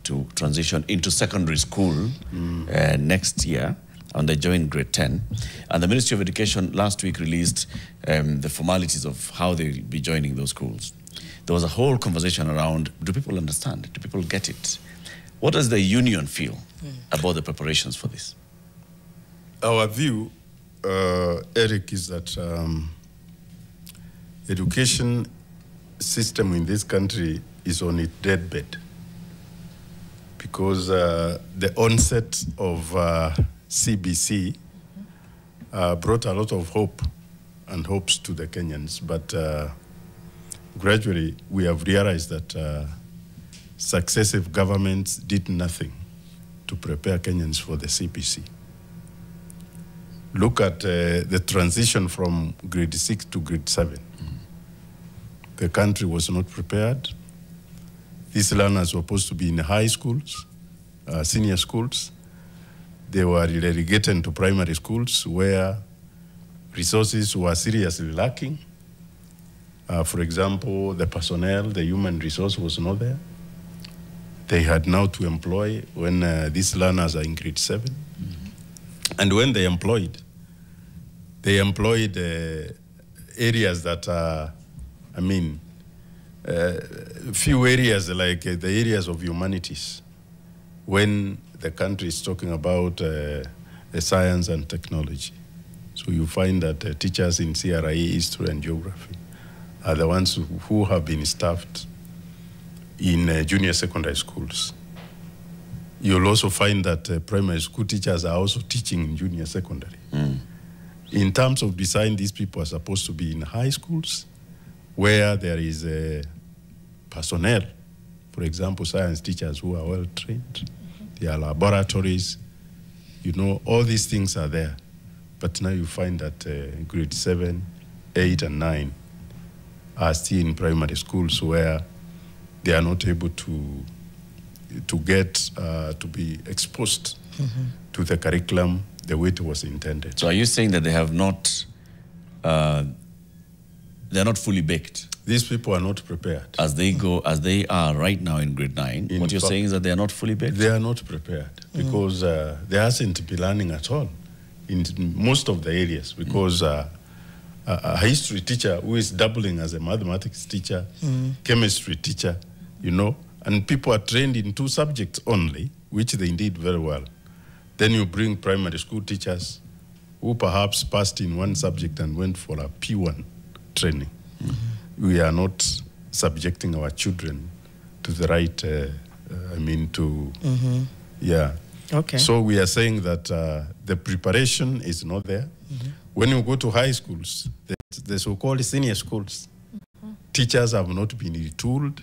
to transition into secondary school next year, and they join grade 10. And the Ministry of Education last week released the formalities of how they'll be joining those schools. There was a whole conversation around, do people understand? Do people get it? What does the union feel about the preparations for this? Our view, Eric, is that education system in this country is on its deathbed, because the onset of CBC brought a lot of hope and hopes to the Kenyans, but gradually we have realized that successive governments did nothing to prepare Kenyans for the CBC. Look at the transition from grade 6 to grade 7. The country was not prepared. These learners were supposed to be in high schools, senior schools. They were relegated to primary schools where resources were seriously lacking. For example, the personnel, the human resource was not there. They had now to employ when these learners are in grade 7. And when they employed areas that are, few areas like the areas of humanities, when the country is talking about science and technology. So you find that teachers in CRE, history and geography are the ones who have been staffed in junior secondary schools. You'll also find that primary school teachers are also teaching in junior secondary. In terms of design, these people are supposed to be in high schools where there is personnel, for example, science teachers who are well trained. There are laboratories, all these things are there. But now you find that grade 7, 8 and 9 are still in primary schools where they are not able to get to be exposed to the curriculum the way it was intended. So are you saying that they have not, they're not fully baked? These people are not prepared. As they are right now in grade 9, what you're saying is that they are not fully baked? They are not prepared because there hasn't been learning at all in most of the areas, because a history teacher who is doubling as a mathematics teacher, chemistry teacher, and people are trained in 2 subjects only, which they did very well. Then you bring primary school teachers who perhaps passed in 1 subject and went for a P1 training. We are not subjecting our children to the right, Okay. So we are saying that the preparation is not there. When you go to high schools, the so-called senior schools, teachers have not been retooled.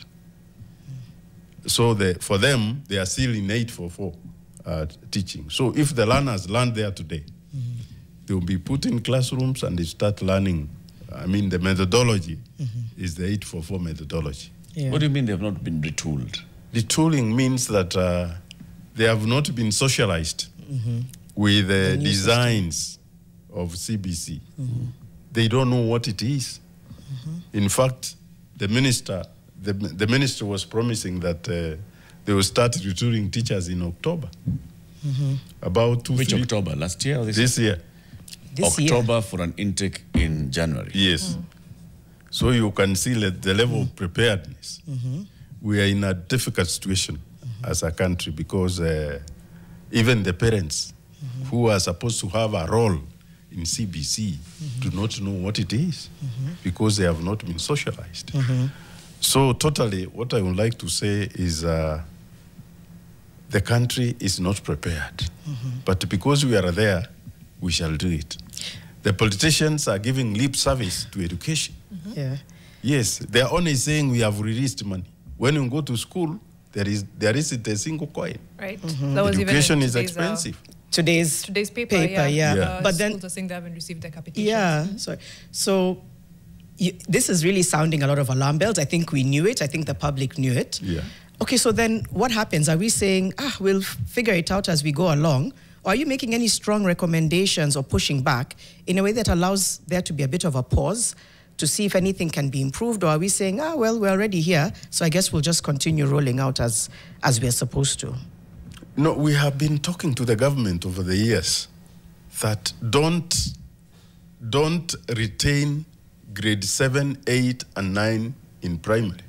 So for them, they are still in 844 teaching. So if the learners learn there today, they will be put in classrooms and they start learning. The methodology is the 844 methodology. Yeah. What do you mean they have not been retooled? Retooling means that they have not been socialized with the designs of CBC. They don't know what it is. In fact, the minister was promising that they will start retooling teachers in October. About 2 Which October? Last year or this year? October for an intake in January. Yes. So you can see the level of preparedness. We are in a difficult situation as a country because even the parents who are supposed to have a role in CBC do not know what it is because they have not been socialized. So totally what I would like to say is the country is not prepared. But because we are there, we shall do it. The politicians are giving lip service to education. Yes, they are only saying we have released money. When you go to school, there isn't a single coin. Right. Education is expensive. Today's paper, yeah. But then schools are saying they haven't received their capitation. Yeah, sorry. So this is really sounding a lot of alarm bells. I think we knew it. I think the public knew it. Yeah. Okay, so then what happens? Are we saying, we'll figure it out as we go along? Or are you making any strong recommendations or pushing back in a way that allows there to be a bit of a pause? Because, to see if anything can be improved, or are we saying, well, we're already here, so I guess we'll just continue rolling out as we're supposed to? No, we have been talking to the government over the years that don't retain grade 7, 8, and 9 in primary.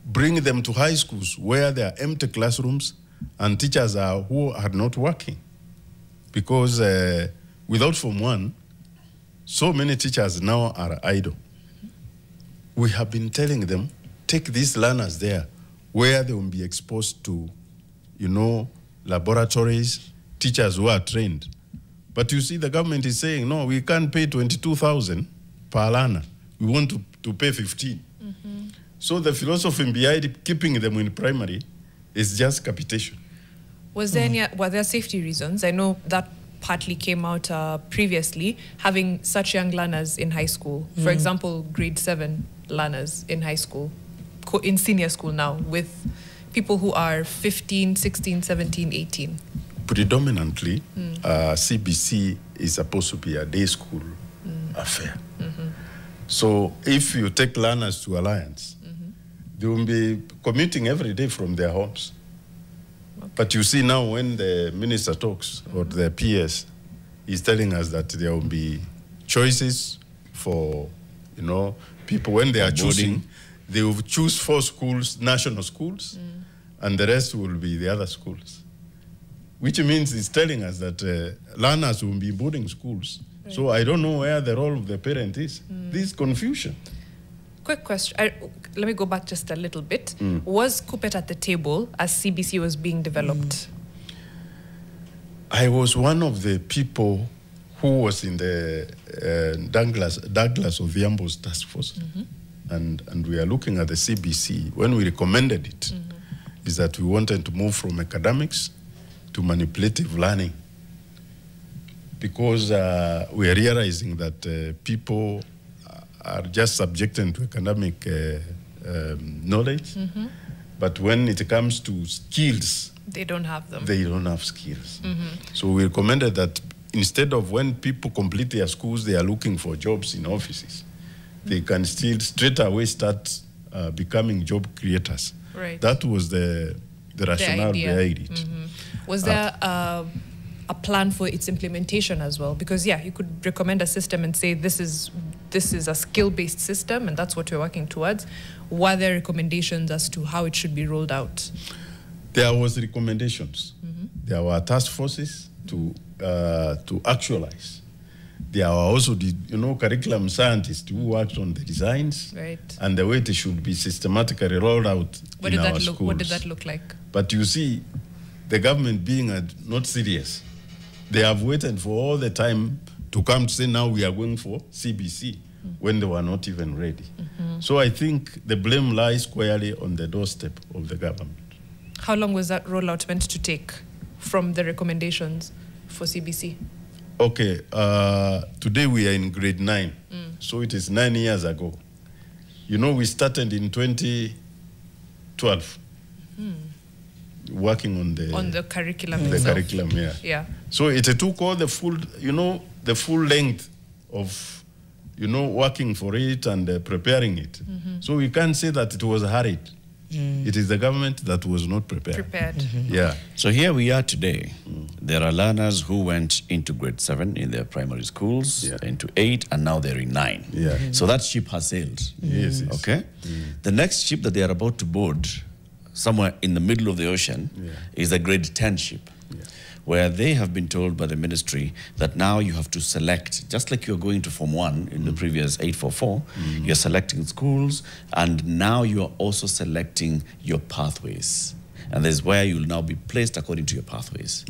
Bring them to high schools where there are empty classrooms and teachers who are not working. Because without Form 1, so many teachers now are idle. We have been telling them, take these learners there where they will be exposed to, laboratories, teachers who are trained. But you see, the government is saying, no, we can't pay 22,000 per learner. We want to pay 15. So the philosophy behind keeping them in primary is just capitation. Were there safety reasons? I know that partly came out previously, having such young learners in high school. For example, grade 7 learners in high school, in senior school now, with people who are 15, 16, 17, 18. Predominantly, CBC is supposed to be a day school affair. So if you take learners to Alliance, they will be commuting every day from their homes. Okay. But you see now when the minister talks, or the PS, is telling us that there will be choices for, people when they are choosing, they will choose 4 schools, national schools, and the rest will be the other schools. Which means it's telling us that learners will be boarding schools. Right. So I don't know where the role of the parent is. This confusion. Quick question. Let me go back just a little bit. Was KUPPET at the table as CBC was being developed? I was one of the people who was in the Douglas Odhiambo's task force. And we are looking at the CBC. When we recommended it, is that we wanted to move from academics to manipulative learning. Because we are realizing that people are just subjected to academic knowledge, but when it comes to skills, they don't have them. They don't have skills. So we recommended that instead of when people complete their schools, they are looking for jobs in offices, they can still straight away start becoming job creators. Right. That was the rationale behind it. Was there a plan for its implementation as well? Because you could recommend a system and say this is a skill-based system and that's what we're working towards. Were there recommendations as to how it should be rolled out? There was recommendations. There were task forces to actualize. There were also the curriculum scientists who worked on the designs and the way it should be systematically rolled out in our schools. What did that look like? But you see, the government being not serious, they have waited for all the time to come to say now we are going for CBC when they were not even ready. So I think the blame lies squarely on the doorstep of the government. How long was that rollout meant to take from the recommendations for CBC? Okay, today we are in grade 9, so it is 9 years ago. We started in 2012. Working on the curriculum the itself. Curriculum, yeah. So it took all the full, the full length of, working for it and preparing it. So we can't say that it was hurried. It is the government that was not prepared. Yeah. So here we are today. There are learners who went into grade 7 in their primary schools, into 8, and now they're in 9. Yeah. So that ship has sailed. Yes. Okay? The next ship that they are about to board, somewhere in the middle of the ocean, is a grade 10 ship, where they have been told by the ministry that now you have to select, just like you're going to Form 1 in the previous 844, you're selecting schools, and now you're also selecting your pathways. And this is where you'll now be placed according to your pathways.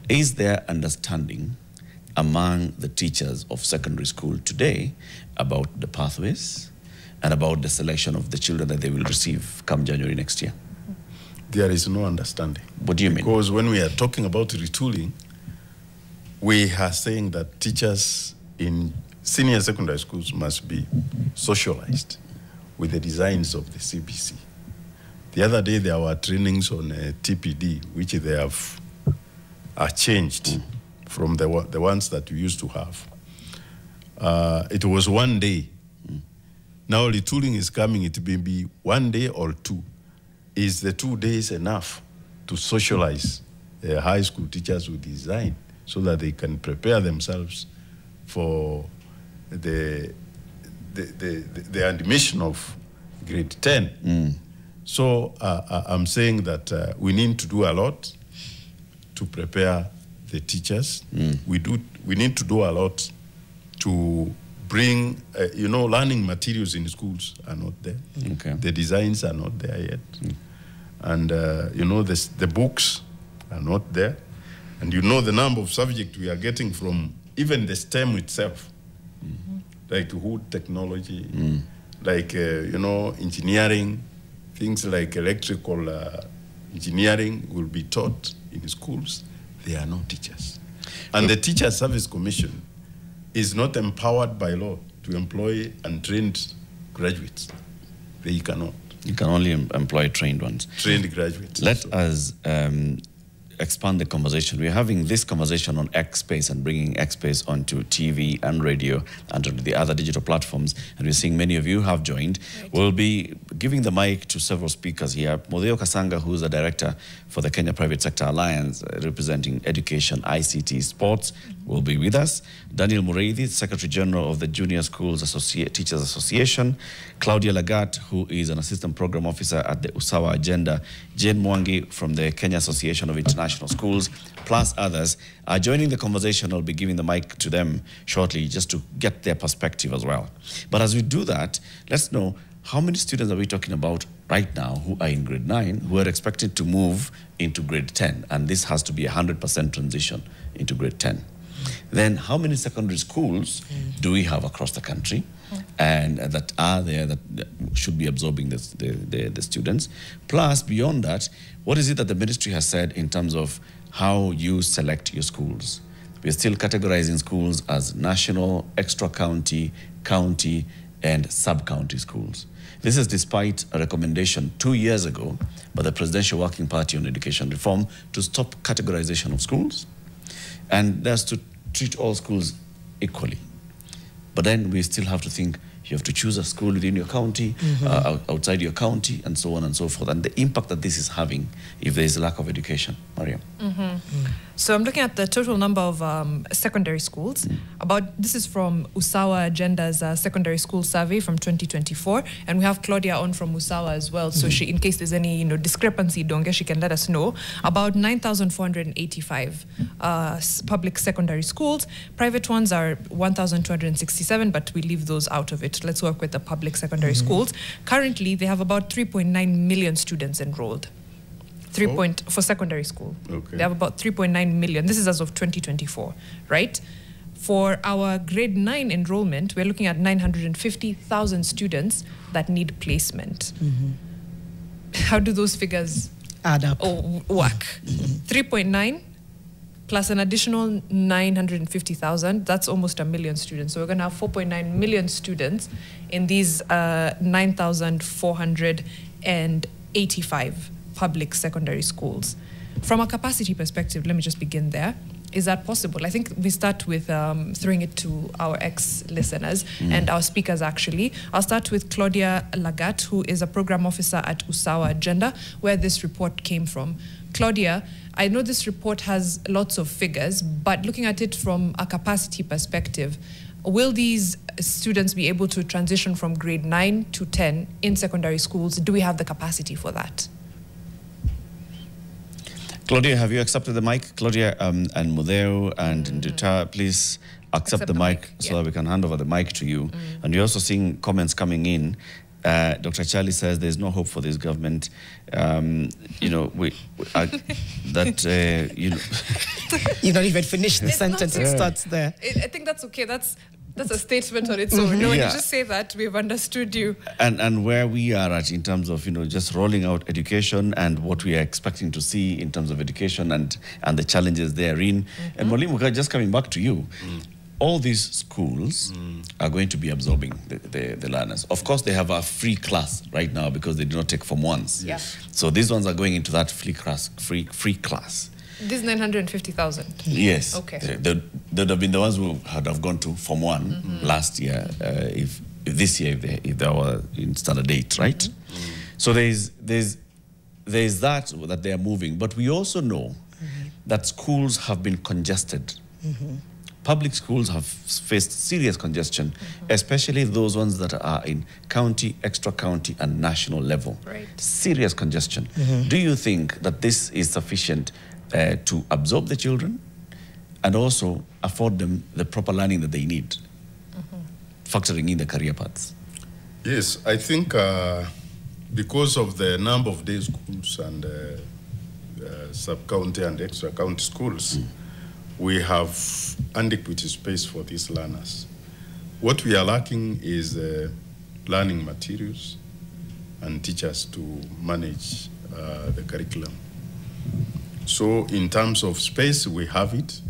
Is there understanding among the teachers of secondary school today about the pathways and about the selection of the children that they will receive come January next year? There is no understanding. What do you mean? Because when we are talking about retooling, we are saying that teachers in senior secondary schools must be socialized with the designs of the CBC. The other day there were trainings on TPD, which they have changed from the ones that we used to have. It was one day Now retooling is coming. It may be 1 day or 2. Is the 2 days enough to socialize high school teachers with design so that they can prepare themselves for the admission of grade 10? So I'm saying that we need to do a lot to prepare the teachers. We need to do a lot to bring, learning materials in schools are not there. Okay. The designs are not there yet. And, the books are not there. And the number of subjects we are getting from even the STEM itself, like wood technology, like, engineering, things like electrical engineering will be taught in schools. There are no teachers. And the Teacher Service Commission is not empowered by law to employ untrained graduates. They cannot. You can only employ trained ones. Trained graduates. Let us expand the conversation. We're having this conversation on X Space and bringing X Space onto TV and radio and onto the other digital platforms. And we're seeing many of you have joined. Right. We'll be giving the mic to several speakers here. Mutheu Kassanga, who's the director for the Kenya Private Sector Alliance, representing education, ICT, sports, will be with us. Daniel Murithi, Secretary General of the Junior Schools Teachers Association. Claudia Lagat, who is an Assistant Program Officer at the Usawa Agenda. Jane Mwangi from the Kenya Association of International Schools, plus others, are joining the conversation. I'll be giving the mic to them shortly just to get their perspective as well. But as we do that, let's know how many students are we talking about right now who are in grade 9 who are expected to move into grade 10, and this has to be 100% transition into grade 10. Then how many secondary schools do we have across the country and that are there that should be absorbing the students? Plus, beyond that, what is it that the ministry has said in terms of how you select your schools? We're still categorizing schools as national, extra-county, county, and sub-county schools. This is despite a recommendation 2 years ago by the Presidential Working Party on Education Reform to stop categorization of schools, and that's to treat all schools equally. But then we still have to think, you have to choose a school within your county, outside your county, and so on and so forth. And the impact that this is having if there is a lack of education. Mariam. So I'm looking at the total number of secondary schools. This is from Usawa Agenda's secondary school survey from 2024, and we have Claudia on from Usawa as well. So she, in case there's any discrepancy, Donge, she can let us know. About 9,485 public secondary schools. Private ones are 1,267, but we leave those out of it. Let's work with the public secondary schools. Currently, they have about 3.9 million students enrolled. For secondary school. Okay. They have about 3.9 million. This is as of 2024, right? For our grade 9 enrollment, we're looking at 950,000 students that need placement. How do those figures add up? Work? 3.9 plus an additional 950,000, that's almost 1 million students. So we're going to have 4.9 million students in these 9,485 public secondary schools. From a capacity perspective, let me just begin there. Is that possible? I think we start with throwing it to our ex-listeners and our speakers, actually. I'll start with Claudia Lagat, who is a program officer at Usawa Agenda, where this report came from. Claudia, I know this report has lots of figures, but looking at it from a capacity perspective, will these students be able to transition from grade 9 to 10 in secondary schools? Do we have the capacity for that? Claudia, have you accepted the mic? Claudia and Mutheu and Nduta, please accept the mic so that we can hand over the mic to you. And you're also seeing comments coming in. Dr. Charlie says there's no hope for this government. You've not even finished the sentence. It starts there. I think that's okay. That's a statement on its own. No, when you just say that, we've understood you. And where we are at in terms of, just rolling out education and what we are expecting to see in terms of education and the challenges therein. And Mwalimu, just coming back to you, all these schools are going to be absorbing the learners. Of course, they have a free class right now because they do not take Form 1s. Yes. So these ones are going into that free class. This 950,000? Yes. Okay. They'd have been the ones who had have gone to Form 1 last year if this year if they were in standard 8, right? So there's that they are moving, but we also know that schools have been congested. Public schools have faced serious congestion, especially those ones that are in county, extra county, and national level. Right. Serious congestion. Do you think that this is sufficient to absorb the children and also afford them the proper learning that they need, factoring in the career paths? Yes, I think because of the number of day schools and sub-county and extra county schools, we have adequate space for these learners. What we are lacking is learning materials and teachers to manage the curriculum. So in terms of space, we have it.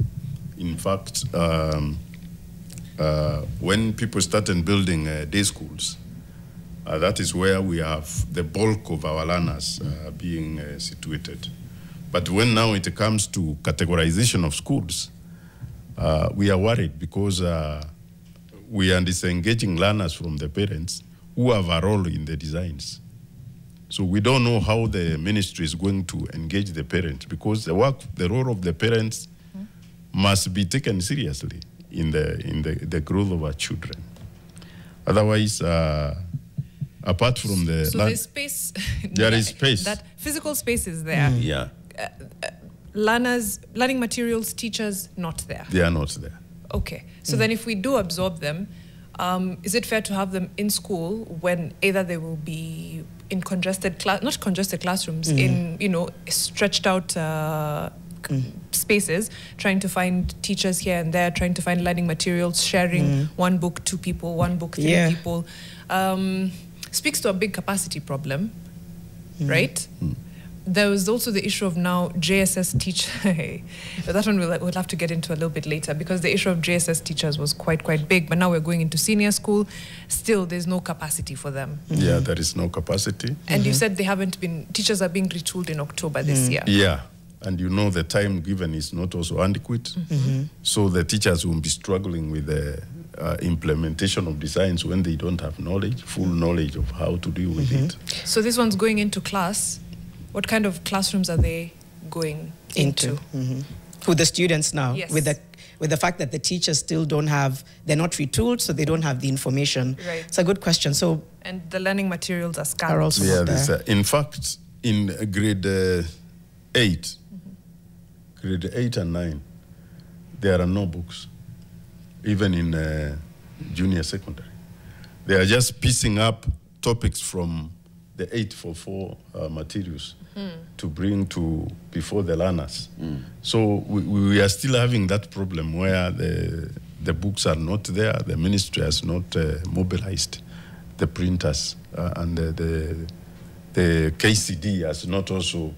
In fact, when people started building day schools, that is where we have the bulk of our learners being situated. But when now it comes to categorization of schools, we are worried because we are disengaging learners from the parents who have a role in the designs. So we don't know how the ministry is going to engage the parents, because the role of the parents must be taken seriously in the growth of our children. Otherwise, apart from the... So there's space. There is space. That physical space is there. Yeah. Learning materials, teachers, not there. They are not there. Okay. So then if we do absorb them, is it fair to have them in school when either they will be in not congested classrooms, in, stretched out spaces, trying to find teachers here and there, trying to find learning materials, sharing one book, 2 people, one book, 3 people, speaks to a big capacity problem, right? There was also the issue of now JSS teachers. That one we'll have to get into a little bit later, because the issue of JSS teachers was quite big. But now we're going into senior school. Still, there's no capacity for them. Yeah, there is no capacity. And you said teachers are being retooled in October this year. Yeah, and the time given is not also adequate. So the teachers will be struggling with the implementation of designs when they don't have full knowledge of how to deal with it. So this one's going into class. What kind of classrooms are they going into? With the students now, yes. with the fact that the teachers still they're not retooled, so they don't have the information. Right. It's a good question. So, and the learning materials are scattered. Are also not there. In fact, in grade 8, grade 8 and 9, there are no books, even in junior secondary. They are just piecing up topics from the 844 materials to bring before the learners. So we are still having that problem where the books are not there, the ministry has not mobilized the printers, and the KCD has not also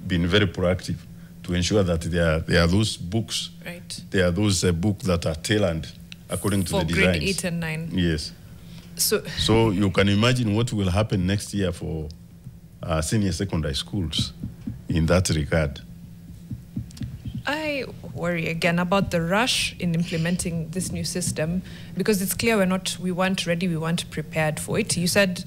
been very proactive to ensure that there are those books, right. There are those books that are tailored according to the designs. For grade 8 and 9. Yes. So you can imagine what will happen next year for senior secondary schools in that regard. I worry again about the rush in implementing this new system, because it's clear we weren't ready, we weren't prepared for it. You said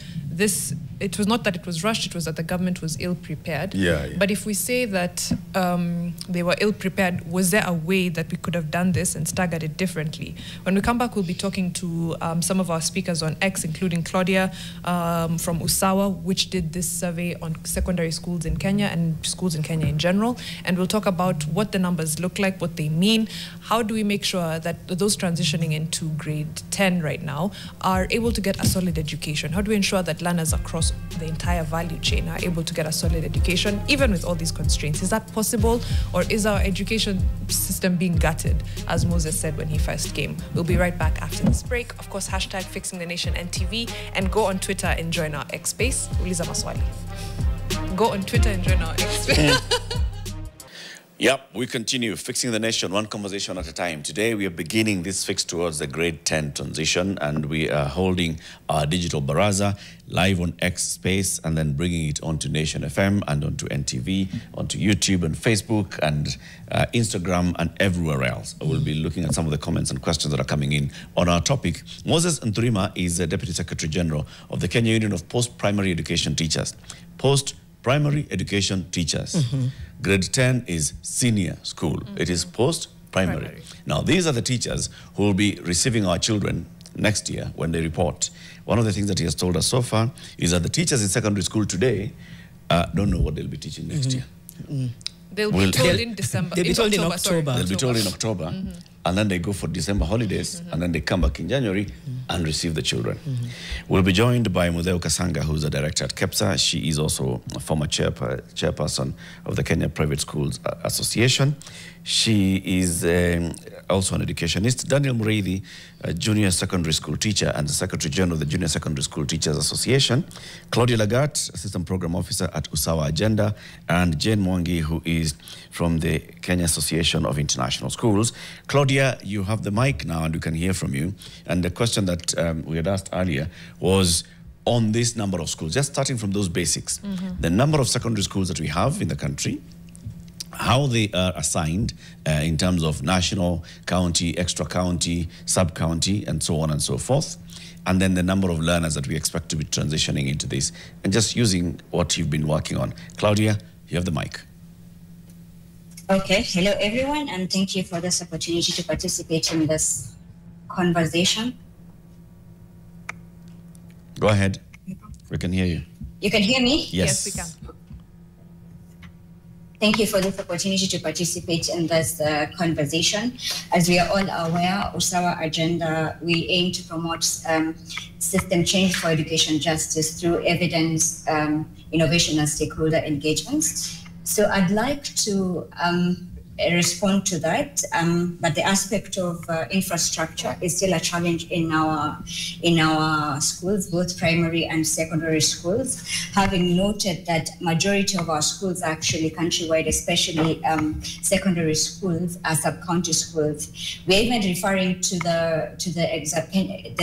it was not that it was rushed, it was that the government was ill-prepared. Yeah. But if we say that they were ill-prepared, was there a way that we could have done this and staggered it differently? When we come back, we'll be talking to some of our speakers on X, including Claudia from Usawa, which did this survey on secondary schools in Kenya and schools in Kenya in general. And we'll talk about what the numbers look like, what they mean. How do we make sure that those transitioning into grade 10 right now are able to get a solid education? How do we ensure that learners across the entire value chain are able to get a solid education, even with all these constraints? Is that possible, or is our education system being gutted, as Moses said when he first came? We'll be right back after this break. Of course, hashtag #FixingTheNationNTV, and go on Twitter and join our X space. Uliza maswali. Go on Twitter and join our X space. Yep, we continue fixing the nation one conversation at a time. Today we are beginning this fix towards the grade 10 transition, and we are holding our digital baraza live on X Space and then bringing it onto Nation FM and onto NTV, onto YouTube and Facebook and Instagram and everywhere else. We'll be looking at some of the comments and questions that are coming in on our topic. Moses Nturima is the Deputy Secretary General of the Kenya Union of Post-Primary Education Teachers. Post-primary education teachers. Grade 10 is senior school. It is post-primary. Now, these are the teachers who will be receiving our children next year when they report. One of the things that he has told us so far is that the teachers in secondary school today don't know what they'll be teaching next year. They'll be told in December. They'll be told in October. They'll be told in October. And then they go for December holidays, and then they come back in January and receive the children. We'll be joined by Mutheu Kassanga, who's a director at KEPSA. She is also a former chairperson of the Kenya Private Schools Association. She is also an educationist. Daniel Murithi, a junior secondary school teacher and the Secretary General of the Junior Secondary School Teachers Association. Claudia Lagat, Assistant Program Officer at Usawa Agenda. And Jane Mwangi, who is from the Kenya Association of International Schools. Claudia, you have the mic now and we can hear from you. And the question that we had asked earlier was on this number of schools, just starting from those basics. The number of secondary schools that we have in the country, how they are assigned in terms of national, county, extra county, sub-county, and so on and so forth. And then the number of learners that we expect to be transitioning into this, and just using what you've been working on. Claudia, you have the mic. Okay, hello everyone, and thank you for this opportunity to participate in this conversation. Go ahead, we can hear you. You can hear me? Yes, we can. Thank you for this opportunity to participate in this conversation. As we are all aware, Usawa Agenda, we aim to promote system change for education justice through evidence, innovation, and stakeholder engagements. So I'd like to respond to that, but the aspect of infrastructure is still a challenge in our schools, both primary and secondary schools. Having noted that majority of our schools are actually countrywide, especially secondary schools are sub-county schools. We're even referring to the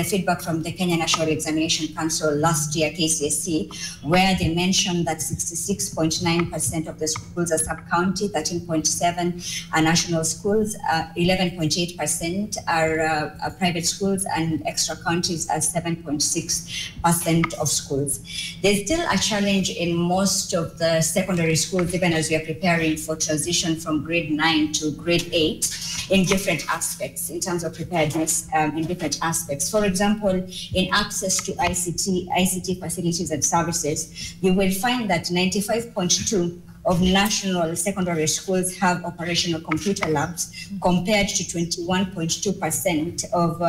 feedback from the Kenya National Examination Council last year, KCSE, where they mentioned that 66.9% of the schools are sub-county, 13.7% are national schools, 11.8% are private schools, and extra counties are 7.6% of schools. There's still a challenge in most of the secondary schools, even as we are preparing for transition from grade 9 to grade 8 in different aspects, in terms of preparedness in different aspects. For example, in access to ICT facilities and services, you will find that 95.2% of national secondary schools have operational computer labs, compared to 21.2% of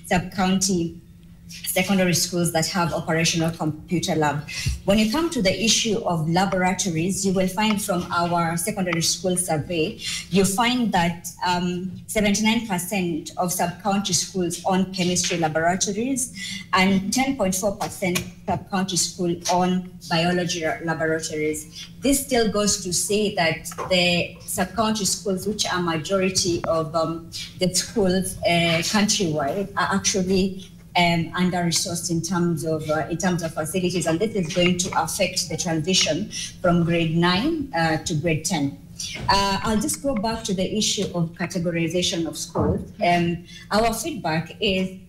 sub-county secondary schools that have operational computer lab. When you come to the issue of laboratories, you will find from our secondary school survey, you find that 79% of sub-county schools own chemistry laboratories, and 10.4% sub-county school own biology laboratories. This still goes to say that the sub-county schools, which are majority of the schools countrywide, are actually under-resourced in terms of facilities, and this is going to affect the transition from grade 9 to grade 10. I'll just go back to the issue of categorization of schools. Our feedback is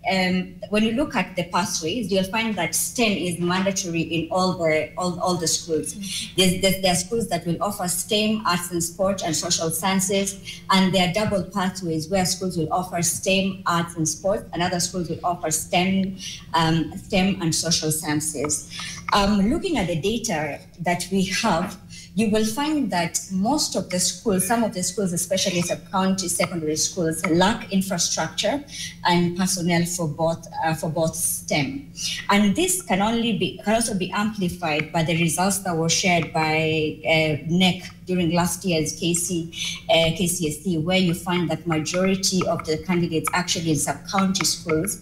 when you look at the pathways, you'll find that STEM is mandatory in all the schools. There are schools that will offer STEM, arts and sport, and social sciences, and there are double pathways where schools will offer STEM, arts and sport, and other schools will offer STEM and social sciences. Looking at the data that we have, you will find that most of the schools, some of the schools, especially sub-county secondary schools, lack infrastructure and personnel for both STEM. And this can also be amplified by the results that were shared by NEC during last year's KCSE, where you find that majority of the candidates actually in sub-county schools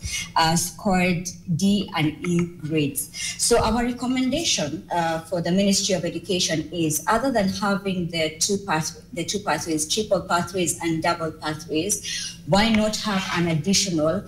scored D and E grades. So our recommendation for the Ministry of Education is, other than having the two pathways, triple pathways and double pathways, why not have an additional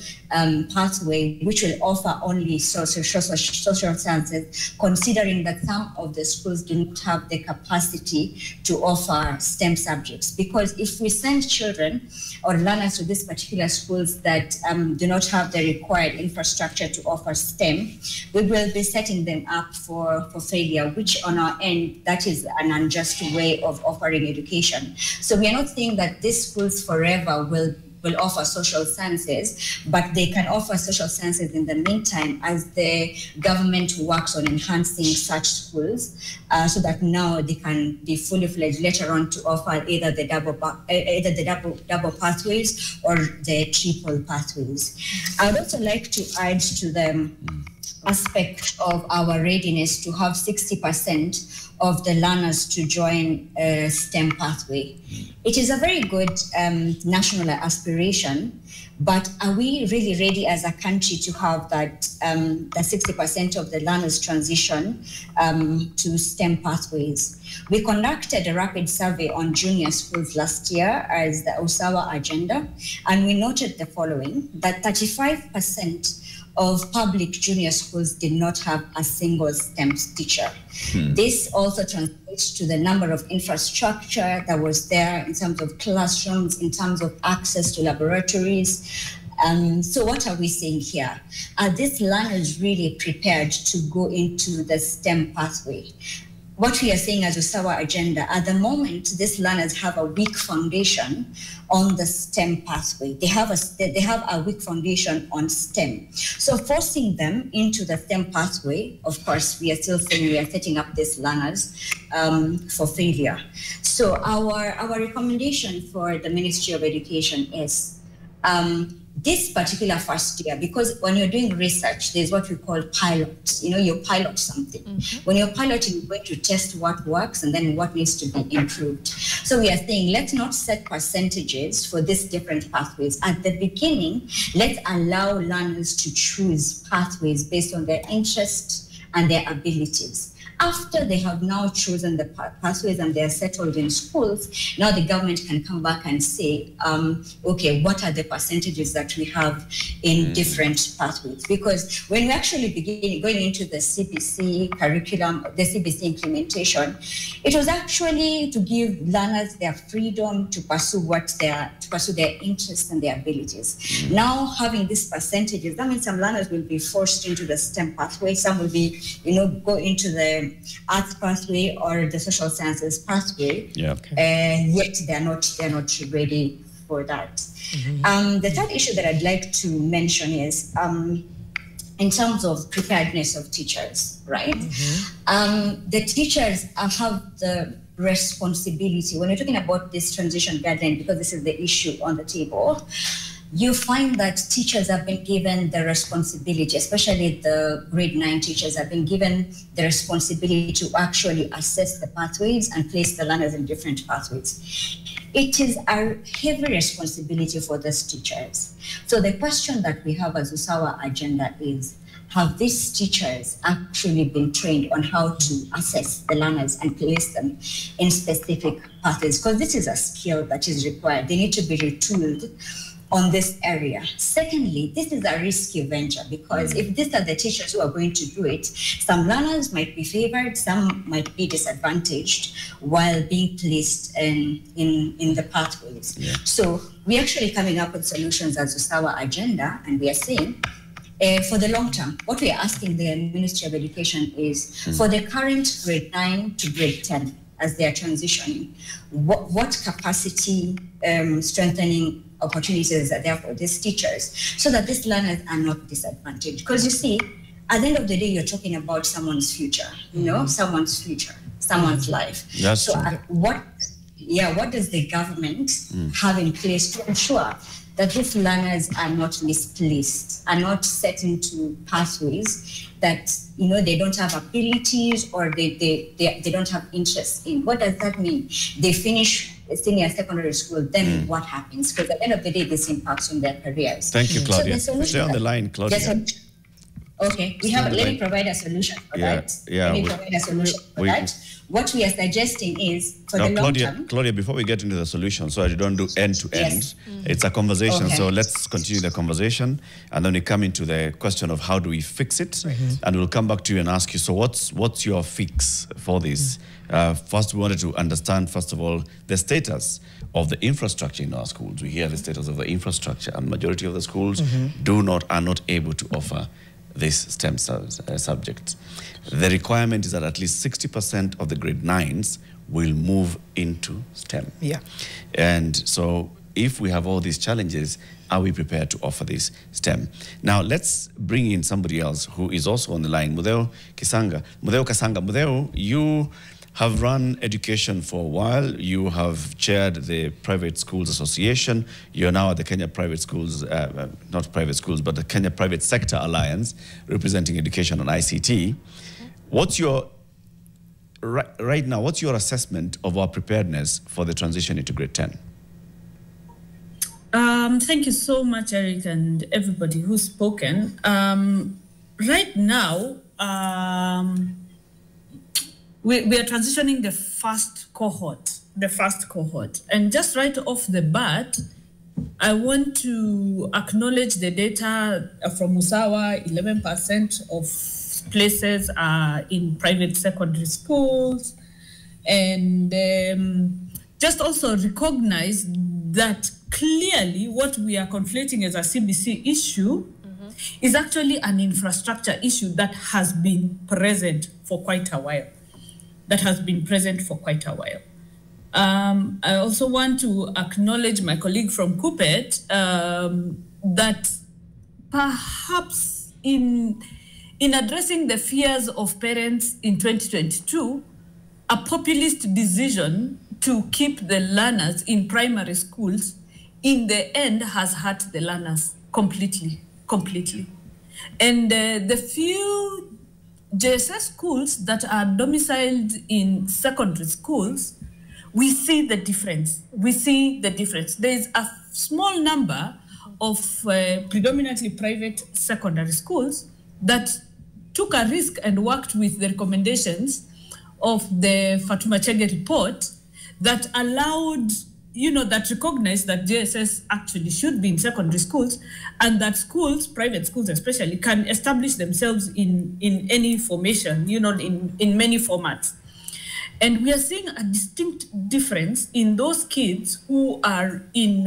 pathway which will offer only social sciences, considering that some of the schools do not have the capacity to offer STEM subjects? Because if we send children or learners to these particular schools that do not have the required infrastructure to offer STEM, we will be setting them up for failure, which on our end, that is an unjust way of offering education. So we are not saying that these schools forever will offer social sciences, but they can offer social sciences in the meantime as the government works on enhancing such schools, so that now they can be fully fledged later on to offer either the double pathways or the triple pathways. I would also like to add to the aspect of our readiness to have 60% of the learners to join a STEM pathway. It is a very good national aspiration, but are we really ready as a country to have that the 60% of the learners transition to STEM pathways? We conducted a rapid survey on junior schools last year as the Usawa agenda, and we noted the following, that 35% of public junior schools did not have a single STEM teacher. This also translates to the number of infrastructure that was there in terms of classrooms, in terms of access to laboratories. So what are we saying here? Are these learners really prepared to go into the STEM pathway? What we are saying as Usawa agenda, at the moment, these learners have a weak foundation on the STEM pathway. They have a weak foundation on STEM. So forcing them into the STEM pathway, of course, we are still saying we are setting up these learners for failure. So our recommendation for the Ministry of Education is this particular first year, because when you're doing research, there's what we call pilot. You pilot something. When you're piloting, you're going to test what works and then what needs to be improved. So we are saying, let's not set percentages for these different pathways. At the beginning, let's allow learners to choose pathways based on their interests and their abilities. After they have now chosen the pathways and they're settled in schools, now the government can come back and say, okay, what are the percentages that we have in different pathways? Because when we actually begin going into the CBC curriculum, the CBC implementation, it was actually to give learners their freedom to pursue their interests and their abilities. Now having these percentages, that means some learners will be forced into the STEM pathway, some will be, go into the arts pathway or the social sciences pathway, yet they're not ready for that. The third issue that I'd like to mention is in terms of preparedness of teachers, right? The teachers have the responsibility, when you're talking about this transition guideline, because this is the issue on the table, you find that teachers have been given the responsibility, especially the grade 9 teachers have been given the responsibility to actually assess the pathways and place the learners in different pathways. It is a heavy responsibility for these teachers. So the question that we have as Usawa agenda is, have these teachers actually been trained on how to assess the learners and place them in specific pathways? Because this is a skill that is required. They need to be retooled on this area. Secondly, this is a risky venture, because if these are the teachers who are going to do it, some learners might be favored, some might be disadvantaged while being placed in the pathways. So we're actually coming up with solutions as Usawa agenda, and we are saying, for the long term, what we are asking the Ministry of Education is, for the current grade 9 to grade 10, as they are transitioning, what capacity strengthening opportunities are there for these teachers so that these learners are not disadvantaged? Because you see, at the end of the day, you're talking about someone's future, someone's future, someone's life. That's so true. what does the government have in place to ensure that these learners are not misplaced, are not set into pathways that, they don't have abilities or they don't have interest in? What does that mean? They finish senior secondary school, then what happens? Because at the end of the day, this impacts on their careers. Thank you, Claudia. So Stay on the line, Claudia. Okay, let me provide a solution for that. Yeah, let me provide a solution for that. What we are suggesting is for the long term. Claudia, before we get into the solution, so I don't do end to end, it's a conversation. Okay. So let's continue the conversation, and then we come into the question of how do we fix it, and we'll come back to you and ask you, so what's your fix for this? First, we wanted to understand, first of all, the status of the infrastructure in our schools. We hear the status of the infrastructure, and majority of the schools are not able to offer this STEM subject. The requirement is that at least 60% of the grade 9s will move into STEM. Yeah. And so if we have all these challenges, are we prepared to offer this STEM? Now let's bring in somebody else who is also on the line, Mutheu Kassanga. Mutheu, you have run education for a while. You have chaired the Private Schools Association. You're now at the Kenya Private Schools, not private schools, but the Kenya Private Sector Alliance, representing education on ICT. What's your, right now, what's your assessment of our preparedness for the transition into grade 10? Thank you so much, Eric, and everybody who's spoken. Right now, we are transitioning the first cohort. And just right off the bat, I want to acknowledge the data from Usawa. 11% of places are in private secondary schools. And just also recognize that clearly what we are conflating as a CBC issue is actually an infrastructure issue that has been present for quite a while. I also want to acknowledge my colleague from KUPPET that perhaps in addressing the fears of parents in 2022, a populist decision to keep the learners in primary schools in the end has hurt the learners completely. And the few JSS schools that are domiciled in secondary schools, we see the difference. There is a small number of predominantly private secondary schools that took a risk and worked with the recommendations of the Fatuma Chege report that allowed, that recognized that JSS actually should be in secondary schools, and that schools, private schools especially, can establish themselves in any formation, in many formats. And we are seeing a distinct difference in those kids who are in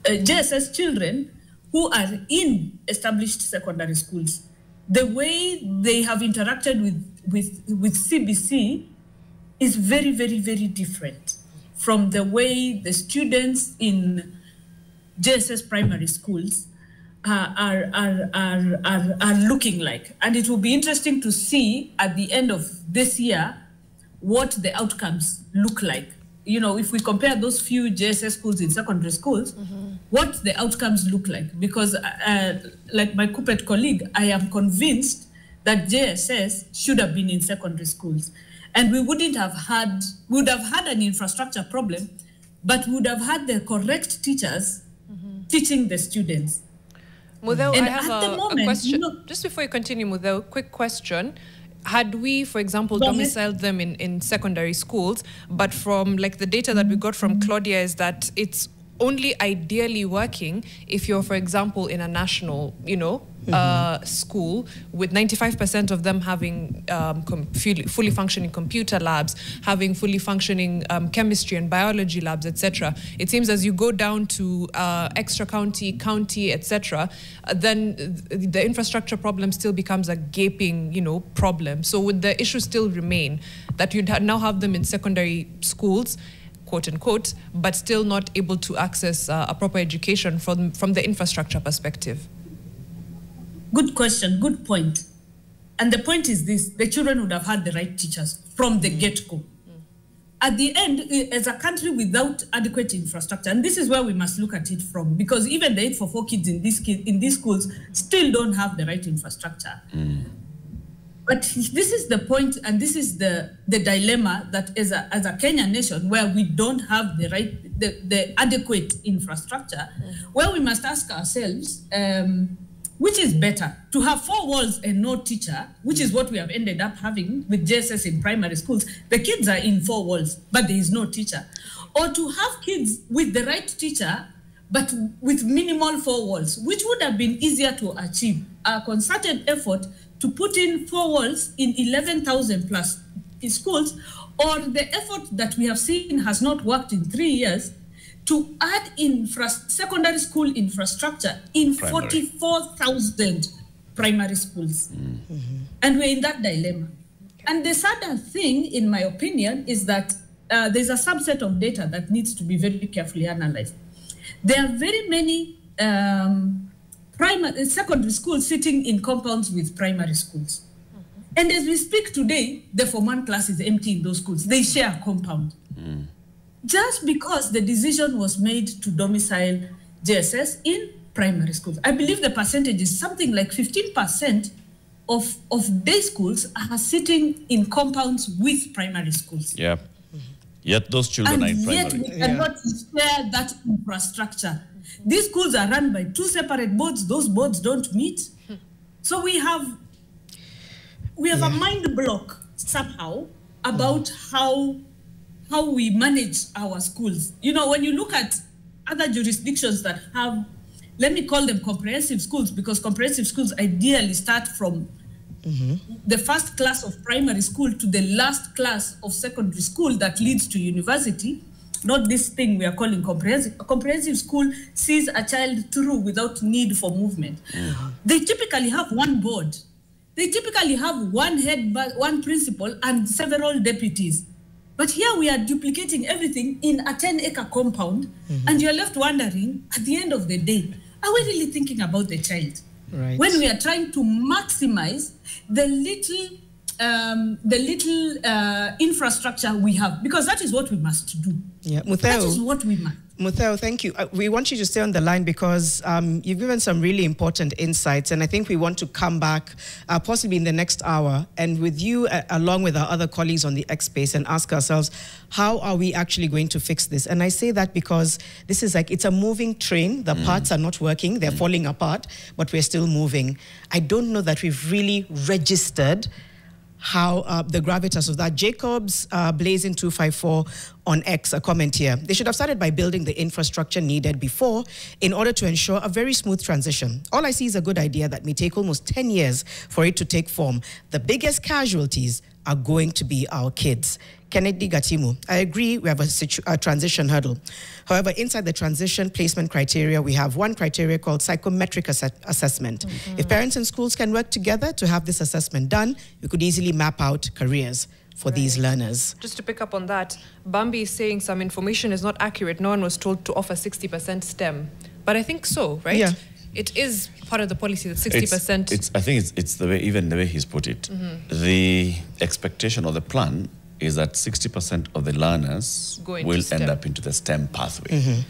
JSS children who are in established secondary schools. The way they have interacted with CBC is very, very, very different from the way the students in JSS primary schools are looking like. And it will be interesting to see at the end of this year what the outcomes look like. If we compare those few JSS schools in secondary schools, what the outcomes look like. Because like my KUPPET colleague, I am convinced that JSS should have been in secondary schools. And we would have had an infrastructure problem, but would have had the correct teachers teaching the students. Mutheu, I have a question. Just before you continue, Mutheu, quick question. Had we, for example, domiciled them in secondary schools, but from like the data that we got from Claudia is that it's only ideally working if you're, for example, in a national, school with 95% of them having fully functioning computer labs, having fully functioning chemistry and biology labs, etc. It seems as you go down to extra county, etc., then the infrastructure problem still becomes a gaping, problem. So would the issue still remain that you'd now have them in secondary schools, quote unquote, but still not able to access a proper education from the infrastructure perspective? Good question, good point. And the point is this: the children would have had the right teachers from the get-go. at the end, as a country without adequate infrastructure, and this is where we must look at it from, because even the 844 kids in these schools still don't have the right infrastructure. But this is the point, and this is the dilemma that as a Kenyan nation, where we don't have the adequate infrastructure, where we must ask ourselves, which is better, to have 4 walls and no teacher, which is what we have ended up having with JSS in primary schools. The kids are in 4 walls, but there is no teacher. Or to have kids with the right teacher, but with minimal 4 walls, which would have been easier to achieve. A concerted effort to put in 4 walls in 11,000 plus schools, or the effort that we have seen has not worked in 3 years, to add secondary school infrastructure in 44,000 primary schools. And we're in that dilemma. And the sadder thing, in my opinion, is that there's a subset of data that needs to be very carefully analyzed. There are very many secondary schools sitting in compounds with primary schools. And as we speak today, the Form 1 class is empty in those schools. They share a compound. Just because the decision was made to domicile JSS in primary schools. I believe the percentage is something like 15% of day schools are sitting in compounds with primary schools. Yeah. Yet those children are in primary. And yet we cannot share that infrastructure. These schools are run by 2 separate boards. Those boards don't meet. So we have a mind block somehow about how we manage our schools. You know, when you look at other jurisdictions that have, let me call them comprehensive schools, because comprehensive schools ideally start from the first class of primary school to the last class of secondary school that leads to university, not this thing we are calling comprehensive. A comprehensive school sees a child through without need for movement. They typically have 1 board. They typically have 1 head, 1 principal, and several deputies. But here we are duplicating everything in a 10-acre compound, and you're left wondering, at the end of the day, are we really thinking about the child? Right. When we are trying to maximize the little infrastructure we have, because that is what we must do. Yeah, Mutheu, that is what we must. Mutheu, thank you. We want you to stay on the line because you've given some really important insights, and I think we want to come back possibly in the next hour and with you along with our other colleagues on the X Space and ask ourselves, how are we actually going to fix this? And I say that because this is like, it's a moving train. The parts are not working. They're falling apart, but we're still moving. I don't know that we've really registered how the gravitas of that. Jacobs Blazing 254 on X, a comment here. They should have started by building the infrastructure needed before in order to ensure a very smooth transition. All I see is a good idea that may take almost 10 years for it to take form. The biggest casualties are going to be our kids. Kennedy Gatimu, I agree we have a transition hurdle. However, inside the transition placement criteria, we have 1 criteria called psychometric assessment. If parents and schools can work together to have this assessment done, we could easily map out careers for these learners. Just to pick up on that, Bambi is saying some information is not accurate. No one was told to offer 60% STEM. But I think so, right? Yeah. It is part of the policy that 60%... I think it's the way, even the way he's put it. The expectation or the plan is that 60% of the learners will end up into the STEM pathway,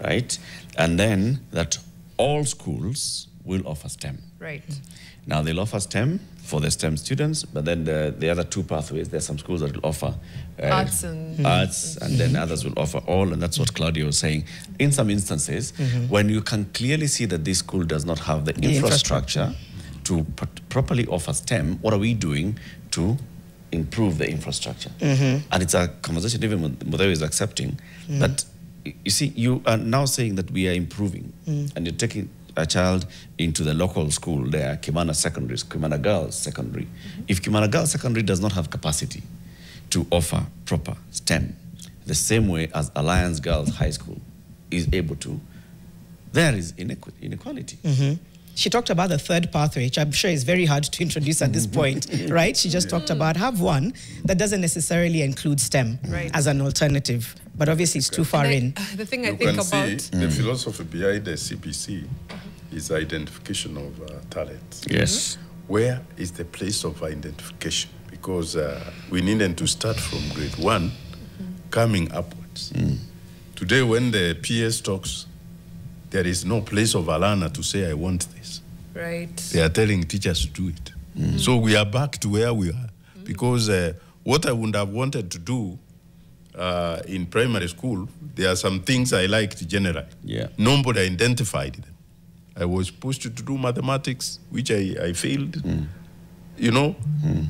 right? And then that all schools will offer STEM. Right. Now they'll offer STEM for the STEM students, but then the other 2 pathways, there's some schools that will offer arts, and then others will offer all, and that's what Claudia was saying. In some instances, when you can clearly see that this school does not have the infrastructure to properly offer STEM, what are we doing to improve the infrastructure? And it's a conversation even Mutheu is accepting that, you see, you are now saying that we are improving, and you're taking a child into the local school there, Kimana Secondary, Kimana Girls Secondary. If Kimana Girls Secondary does not have capacity to offer proper STEM, the same way as Alliance Girls High School is able to, there is inequality. She talked about the 3rd pathway, which I'm sure is very hard to introduce at this point, right? She just talked about have one that doesn't necessarily include STEM as an alternative, but obviously it's too far in. The thing I think about... the philosophy behind the CPC is identification of talent. Yes. Where is the place of identification? Because we needed to start from grade 1 coming upwards. Today, when the PS talks, there is no place of a learner to say, I want this. Right. They are telling teachers to do it. So we are back to where we are. Because what I would have wanted to do in primary school, there are some things I liked generally. Yeah. Nobody identified them. I was pushed to do mathematics, which I failed. You know?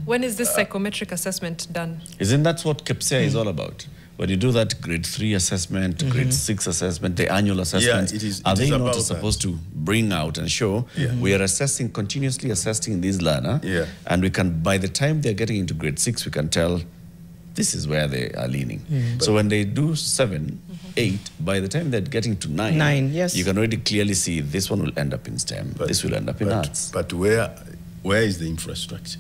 When is this psychometric assessment done? Isn't that what KEPSA is all about? When you do that grade 3 assessment, grade 6 assessment, the annual assessments, are they not supposed to bring out and show we are assessing, continuously assessing these learners, and we can, by the time they're getting into grade 6, we can tell this is where they are leaning. So when they do 7, 8, by the time they're getting to 9, yes, you can already clearly see this one will end up in STEM, this will end up in arts. But where is the infrastructure?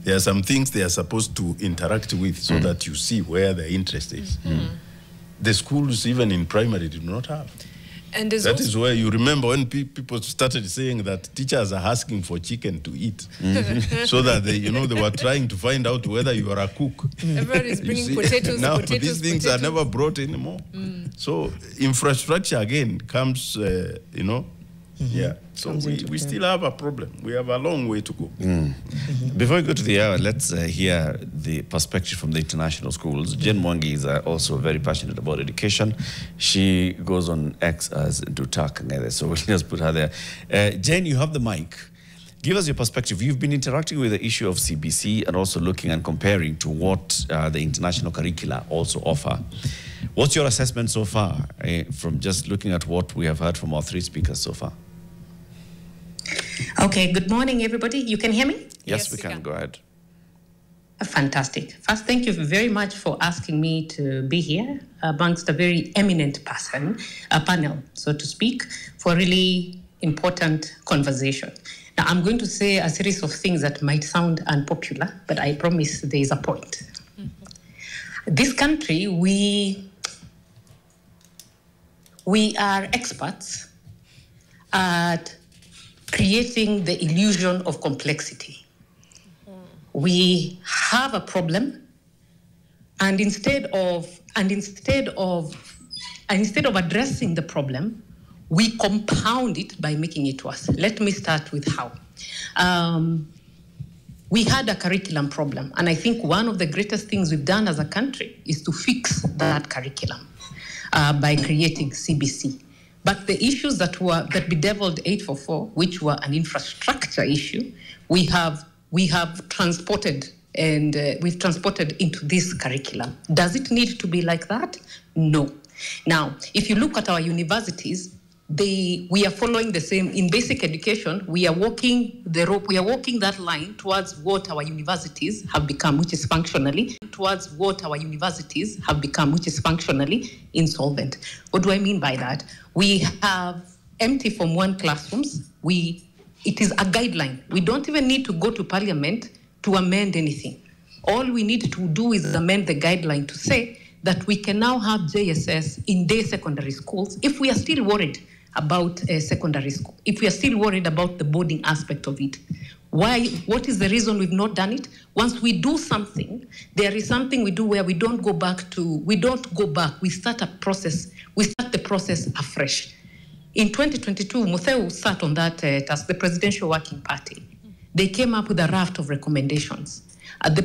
There are some things they are supposed to interact with so that you see where the interest is. The schools, even in primary, do not have. And that is where you remember when people started saying that teachers are asking for chicken to eat, so that they were trying to find out whether you are a cook. Everyone is bringing potatoes. Now these things are never brought anymore. So infrastructure again comes, Yeah, so we still have a problem. We have a long way to go. Before we go to the hour, let's hear the perspective from the international schools. Jen Mwangi is also very passionate about education. She goes on X as Dutak, so we'll just put her there. Jen, you have the mic. Give us your perspective. You've been interacting with the issue of CBC and also looking and comparing to what the international curricula also offer. What's your assessment so far from just looking at what we have heard from our 3 speakers so far? Okay, good morning, everybody. You can hear me? Yes, we can. Go ahead. Fantastic. First, thank you very much for asking me to be here amongst a very eminent person, a panel, so to speak, for a really important conversation. Now, I'm going to say a series of things that might sound unpopular, but I promise there is a point. This country, we are experts at creating the illusion of complexity. We have a problem, and instead of addressing the problem, we compound it by making it worse. Let me start with how. We had a curriculum problem, and I think one of the greatest things we've done as a country is to fix that curriculum by creating CBC. But the issues that bedeviled 844, which were an infrastructure issue, we have transported and we've transported into this curriculum. Does it need to be like that? No. Now, if you look at our universities, we are following the same. In basic education, we are walking the rope, we are walking that line towards what our universities have become, which is functionally insolvent. What do I mean by that? We have empty Form 1 classrooms. It is a guideline. We don't even need to go to Parliament to amend anything. All we need to do is amend the guideline to say that we can now have JSS in day secondary schools if we are still worried about secondary school, if we are still worried about the boarding aspect of it. Why? What is the reason we've not done it? Once we do something, there is something we do where we don't go back, we start a process, we start the process afresh. In 2022, Mutheu sat on that task, the Presidential Working Party. They came up with a raft of recommendations. The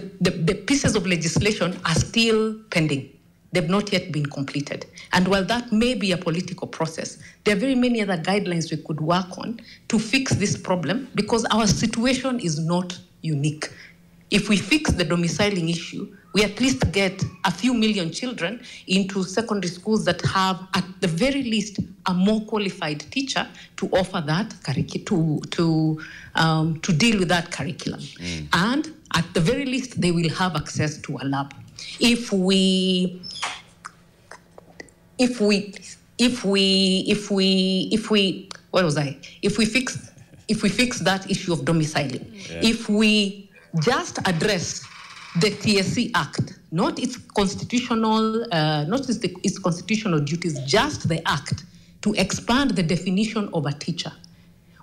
pieces of legislation are still pending. They've not yet been completed. And while that may be a political process, there are very many other guidelines we could work on to fix this problem because our situation is not unique. If we fix the domiciling issue, we at least get a few million children into secondary schools that have, at the very least, a more qualified teacher to offer that to deal with that curriculum. And at the very least, they will have access to a lab. If we fix that issue of domiciling, if we just address the TSC Act, not its constitutional duties, just the Act, to expand the definition of a teacher,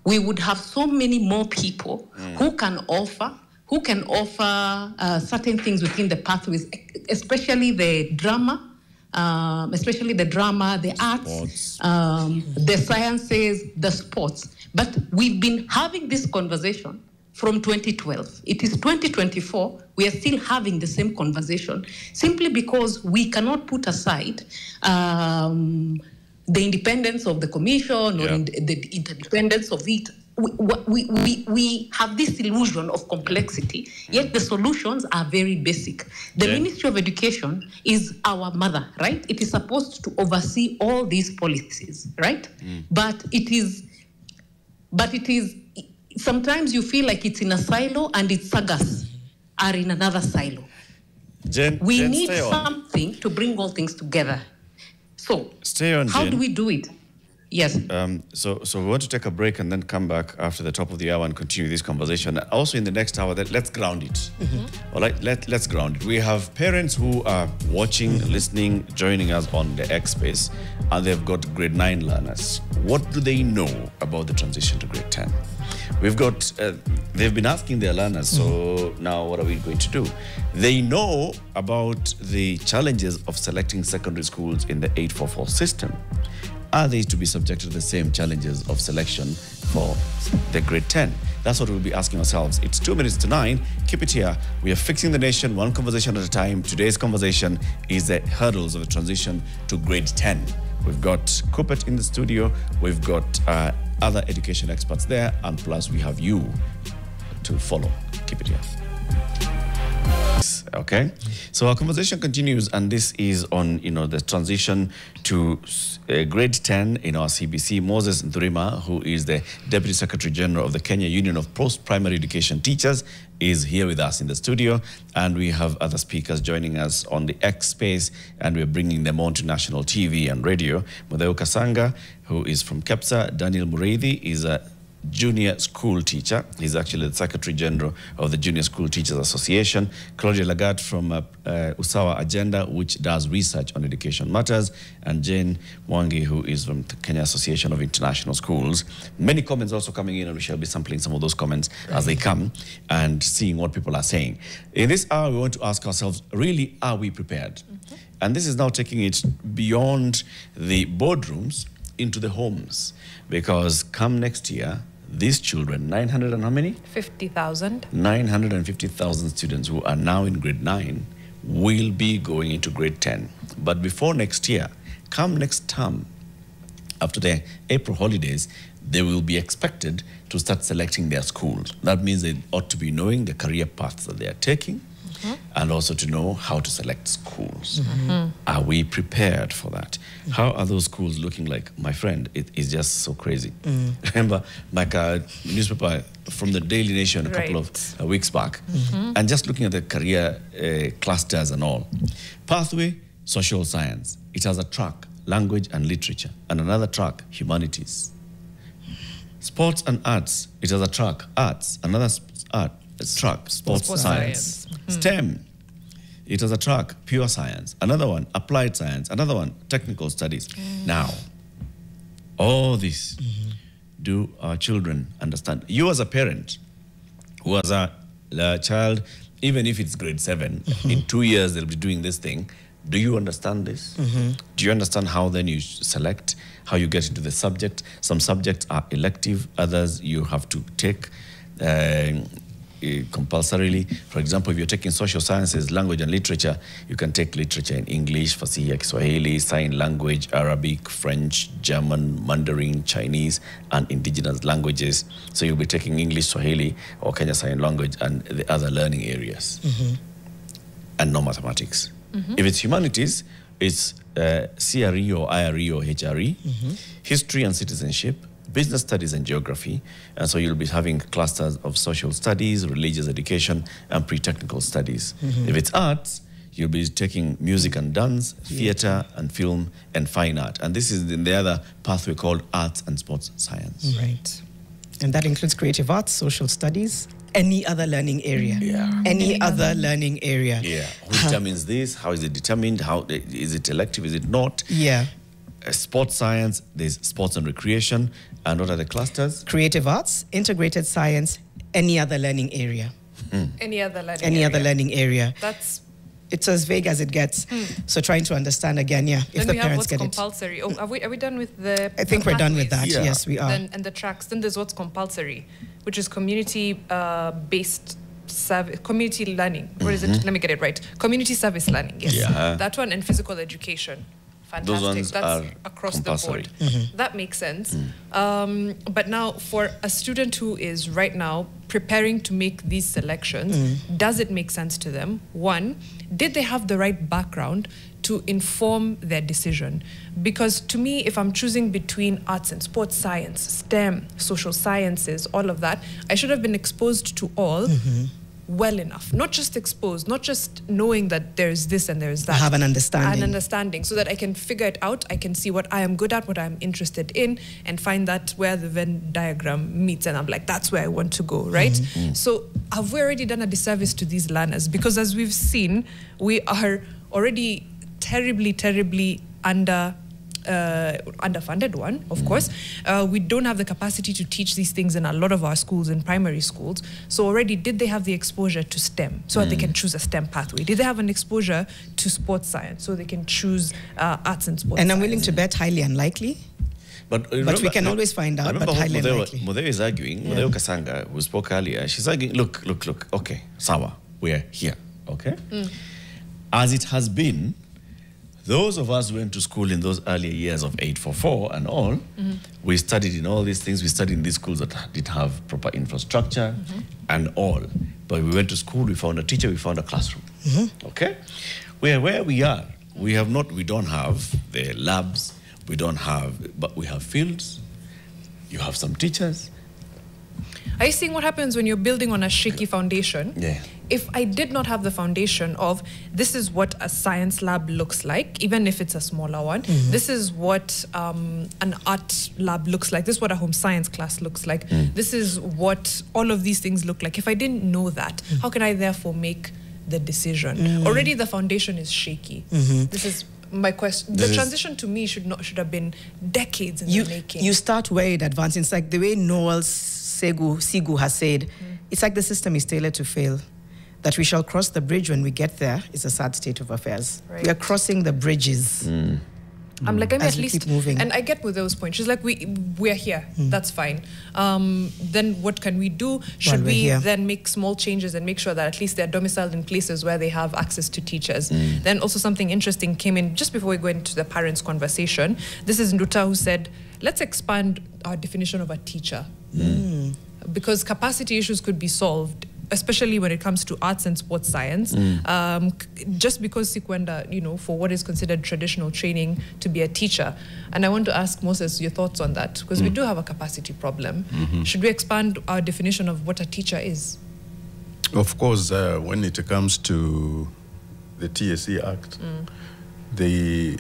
we would have so many more people who can offer who can offer certain things within the pathways, especially the drama, the arts, the sciences, the sports. But we've been having this conversation from 2012. It is 2024. We are still having the same conversation simply because we cannot put aside the independence of the commission or the interdependence of it. We have this illusion of complexity, yet the solutions are very basic. The Ministry of Education is our mother, right? It is supposed to oversee all these policies, right? But it is, sometimes you feel like it's in a silo and its sagas are in another silo. We need something to bring all things together. So, how do we do it? Yes. So we want to take a break and then come back after the top of the hour and continue this conversation. Also in the next hour, let's ground it. All right, let's ground it. We have parents who are watching, listening, joining us on the X Space, and they've got grade 9 learners. What do they know about the transition to grade 10? We've got, they've been asking their learners, so now what are we going to do? They know about the challenges of selecting secondary schools in the 844 system. Are they to be subjected to the same challenges of selection for the grade 10? That's what we'll be asking ourselves. It's 2 minutes to 9. Keep it here. We are fixing the nation one conversation at a time. Today's conversation is the hurdles of the transition to grade 10. We've got Kupet in the studio. We've got other education experts there. And plus we have you to follow. Keep it here. Okay, so our conversation continues, and this is on the transition to grade 10 in our CBC. Moses Nthurima, who is the Deputy Secretary General of the Kenya Union of Post-Primary Education Teachers, is here with us in the studio, and we have other speakers joining us on the X Space, and we're bringing them on to national TV and radio. Mutheu Kassanga, who is from KEPSA. Daniel Murithi is a junior school teacher. He's actually the Secretary General of the Junior School Teachers Association. Claudia Lagat from Usawa Agenda, which does research on education matters. And Jane Mwangi, who is from the Kenya Association of International Schools. Many comments also coming in, and we shall be sampling some of those comments as they come and seeing what people are saying. In this hour, we want to ask ourselves, really, are we prepared? And this is now taking it beyond the boardrooms into the homes, because come next year, these children, 900 and how many? 50,000. 950,000 students who are now in grade 9 will be going into grade 10. But before next year, come next term, after the April holidays, they will be expected to start selecting their schools. That means they ought to be knowing the career paths that they are taking, and also to know how to select schools. Are we prepared for that? How are those schools looking like? My friend, it is just so crazy. Remember, like a newspaper from the Daily Nation a couple of weeks back, and just looking at the career clusters and all. Pathway, social science. It has a track, language and literature, and another track, humanities. Sports and arts, it has a track, arts, another track, sports science. STEM, it has a track, pure science. Another one, applied science. Another one, technical studies. Now, all this, do our children understand? You as a parent who has a child, even if it's grade 7, in 2 years they'll be doing this thing. Do you understand this? Do you understand how then you select, how you get into the subject? Some subjects are elective, others you have to take compulsorily. For example, if you're taking social sciences, language and literature, you can take literature in English, Fasihi, Kiswahili, sign language, Arabic, French, German, Mandarin, Chinese, and indigenous languages. So you'll be taking English, Swahili, or Kenya Sign Language and the other learning areas. And no mathematics. If it's humanities, it's CRE or IRE or HRE, history and citizenship, business studies and geography, and so you'll be having clusters of social studies, religious education, and pre-technical studies. If it's arts, you'll be taking music and dance, theater and film, and fine art. And this is in the other pathway called arts and sports science. Right. And that includes creative arts, social studies, any other learning area. Any other learning area. Who determines this? How is it determined? How is it elective? Is it not? Sports science, there's sports and recreation. And what are the clusters? Creative arts, integrated science, any other learning area. Any other learning any area. other learning area. That's It's as vague as it gets. So trying to understand again, if then the we have parents what's get compulsory. Oh, are we done with the it. I think we're done with that. pathways? Yes, we are. And the tracks. Then there's what's compulsory, which is community-based community learning. What is it? Let me get it right. Community service learning. Yes. Yeah. That one, and physical education. Fantastic. Those ones That's are across compulsory. the board. That makes sense. But now, for a student who is right now preparing to make these selections, does it make sense to them? One, did they have the right background to inform their decision? Because to me, if I'm choosing between arts and sports science, STEM, social sciences, all of that, I should have been exposed to all well enough. Not just exposed, not just knowing that there's this and there's that. Have an understanding. An understanding, so that I can figure it out. I can see what I am good at, what I'm interested in, and find that where the Venn diagram meets, and I'm like, that's where I want to go, right? So have we already done a disservice to these learners? Because as we've seen, we are already terribly underfunded, one, of course. We don't have the capacity to teach these things in a lot of our schools, in primary schools. So already, did they have the exposure to STEM so that they can choose a STEM pathway? Did they have an exposure to sports science so they can choose arts and sports And I'm science? willing to bet highly unlikely. But we can always find out, but highly unlikely. Mutheu is arguing, Mutheu Kassanga, who spoke earlier, she's arguing, look, okay, Sawa, we're here, okay? As it has been, those of us who went to school in those earlier years of 844 and all, we studied in all these things. We studied in these schools that did have proper infrastructure and all. But we went to school, we found a teacher, we found a classroom. Okay? Where we are, we don't have the labs, but we have fields, you have some teachers. Are you seeing what happens when you're building on a shaky foundation? Yeah. If I did not have the foundation of this is what a science lab looks like, even if it's a smaller one, this is what an art lab looks like, this is what a home science class looks like, this is what all of these things look like. If I didn't know that, how can I therefore make the decision? Already the foundation is shaky. This is my question. The transition to me should have been decades in the making. You start where it advances. It's like the way Noel Sigu has said, it's like the system is tailored to fail. That we shall cross the bridge when we get there is a sad state of affairs. Right. We are crossing the bridges. I'm like, let me As at we least keep moving. And I get with those points. She's like, we're here. That's fine. Then what can we do? Should we then make small changes and make sure that at least they're domiciled in places where they have access to teachers? Then also something interesting came in just before we go into the parents' conversation. This is Nduta who said, let's expand our definition of a teacher. Because capacity issues could be solved, especially when it comes to arts and sports science. Just because Sikwenda, for what is considered traditional training to be a teacher. And I want to ask Moses your thoughts on that, because we do have a capacity problem. Should we expand our definition of what a teacher is? Of course, when it comes to the TSC Act, they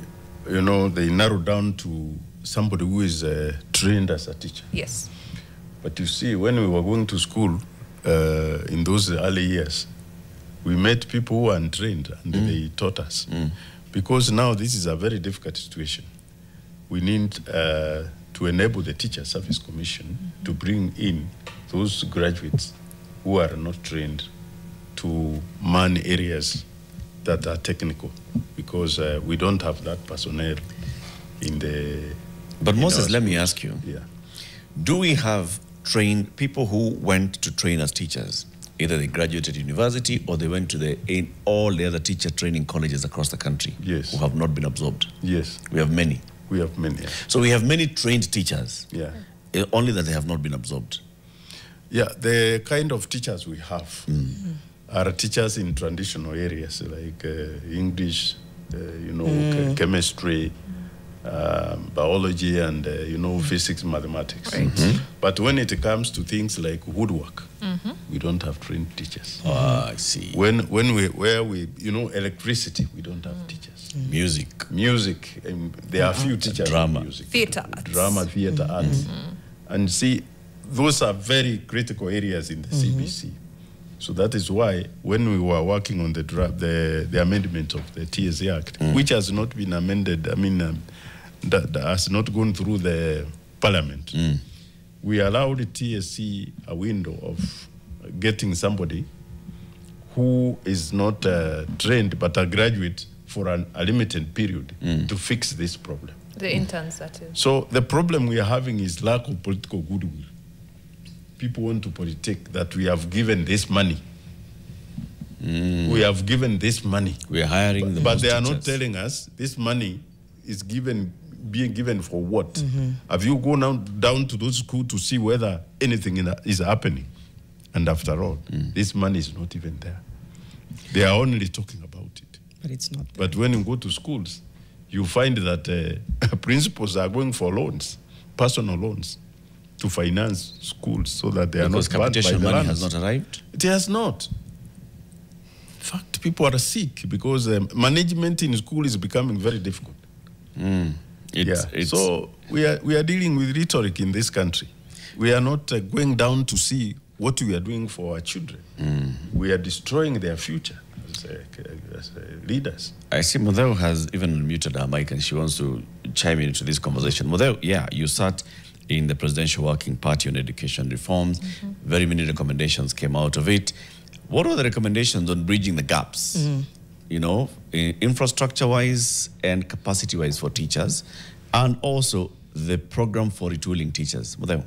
narrow down to somebody who is trained as a teacher. Yes. But you see, when we were going to school, in those early years, we met people who were untrained and they taught us. Because now this is a very difficult situation. We need to enable the Teacher Service Commission to bring in those graduates who are not trained to man areas that are technical, because we don't have that personnel in the... But Moses, let me ask you, do we have trained people who went to train as teachers? Either they graduated university or they went to all the other teacher training colleges across the country, yes, who have not been absorbed. Yes. We have many. We have many. Yeah. So we have many trained teachers. Yeah. Only that they have not been absorbed. Yeah, the kind of teachers we have are teachers in traditional areas like English, chemistry, biology, and physics, mathematics. Right. But when it comes to things like woodwork, we don't have trained teachers. I see. Where we electricity, we don't have teachers. Music, there are few teachers. Drama, in music, theater arts. Drama, theater arts, and see, those are very critical areas in the CBC. So that is why when we were working on the amendment of the TSA Act, which has not been amended, that has not gone through the Parliament, we allowed the TSC a window of getting somebody who is not trained but a graduate for a limited period to fix this problem. The interns, that is. So the problem we are having is lack of political goodwill. People want to politic that we have given this money. We have given this money. We are hiring but they are not telling us this money is being given for what? Have you gone down to those schools to see whether anything is happening? And after all, this money is not even there. They are only talking about it. But it's not there. But when you go to schools, you find that principals are going for loans, personal loans, to finance schools so that they are not banned by the money has not arrived? It has not. In fact, people are sick because management in school is becoming very difficult. So we are dealing with rhetoric in this country. We are not going down to see what we are doing for our children. We are destroying their future as leaders. I see Mutheu has even unmuted her mic and she wants to chime into this conversation. Mutheu, yeah, you sat in the Presidential Working Party on Education Reforms. Very many recommendations came out of it. What are the recommendations on bridging the gaps? You know, infrastructure-wise and capacity-wise for teachers, and also the program for retooling teachers. Mutheu.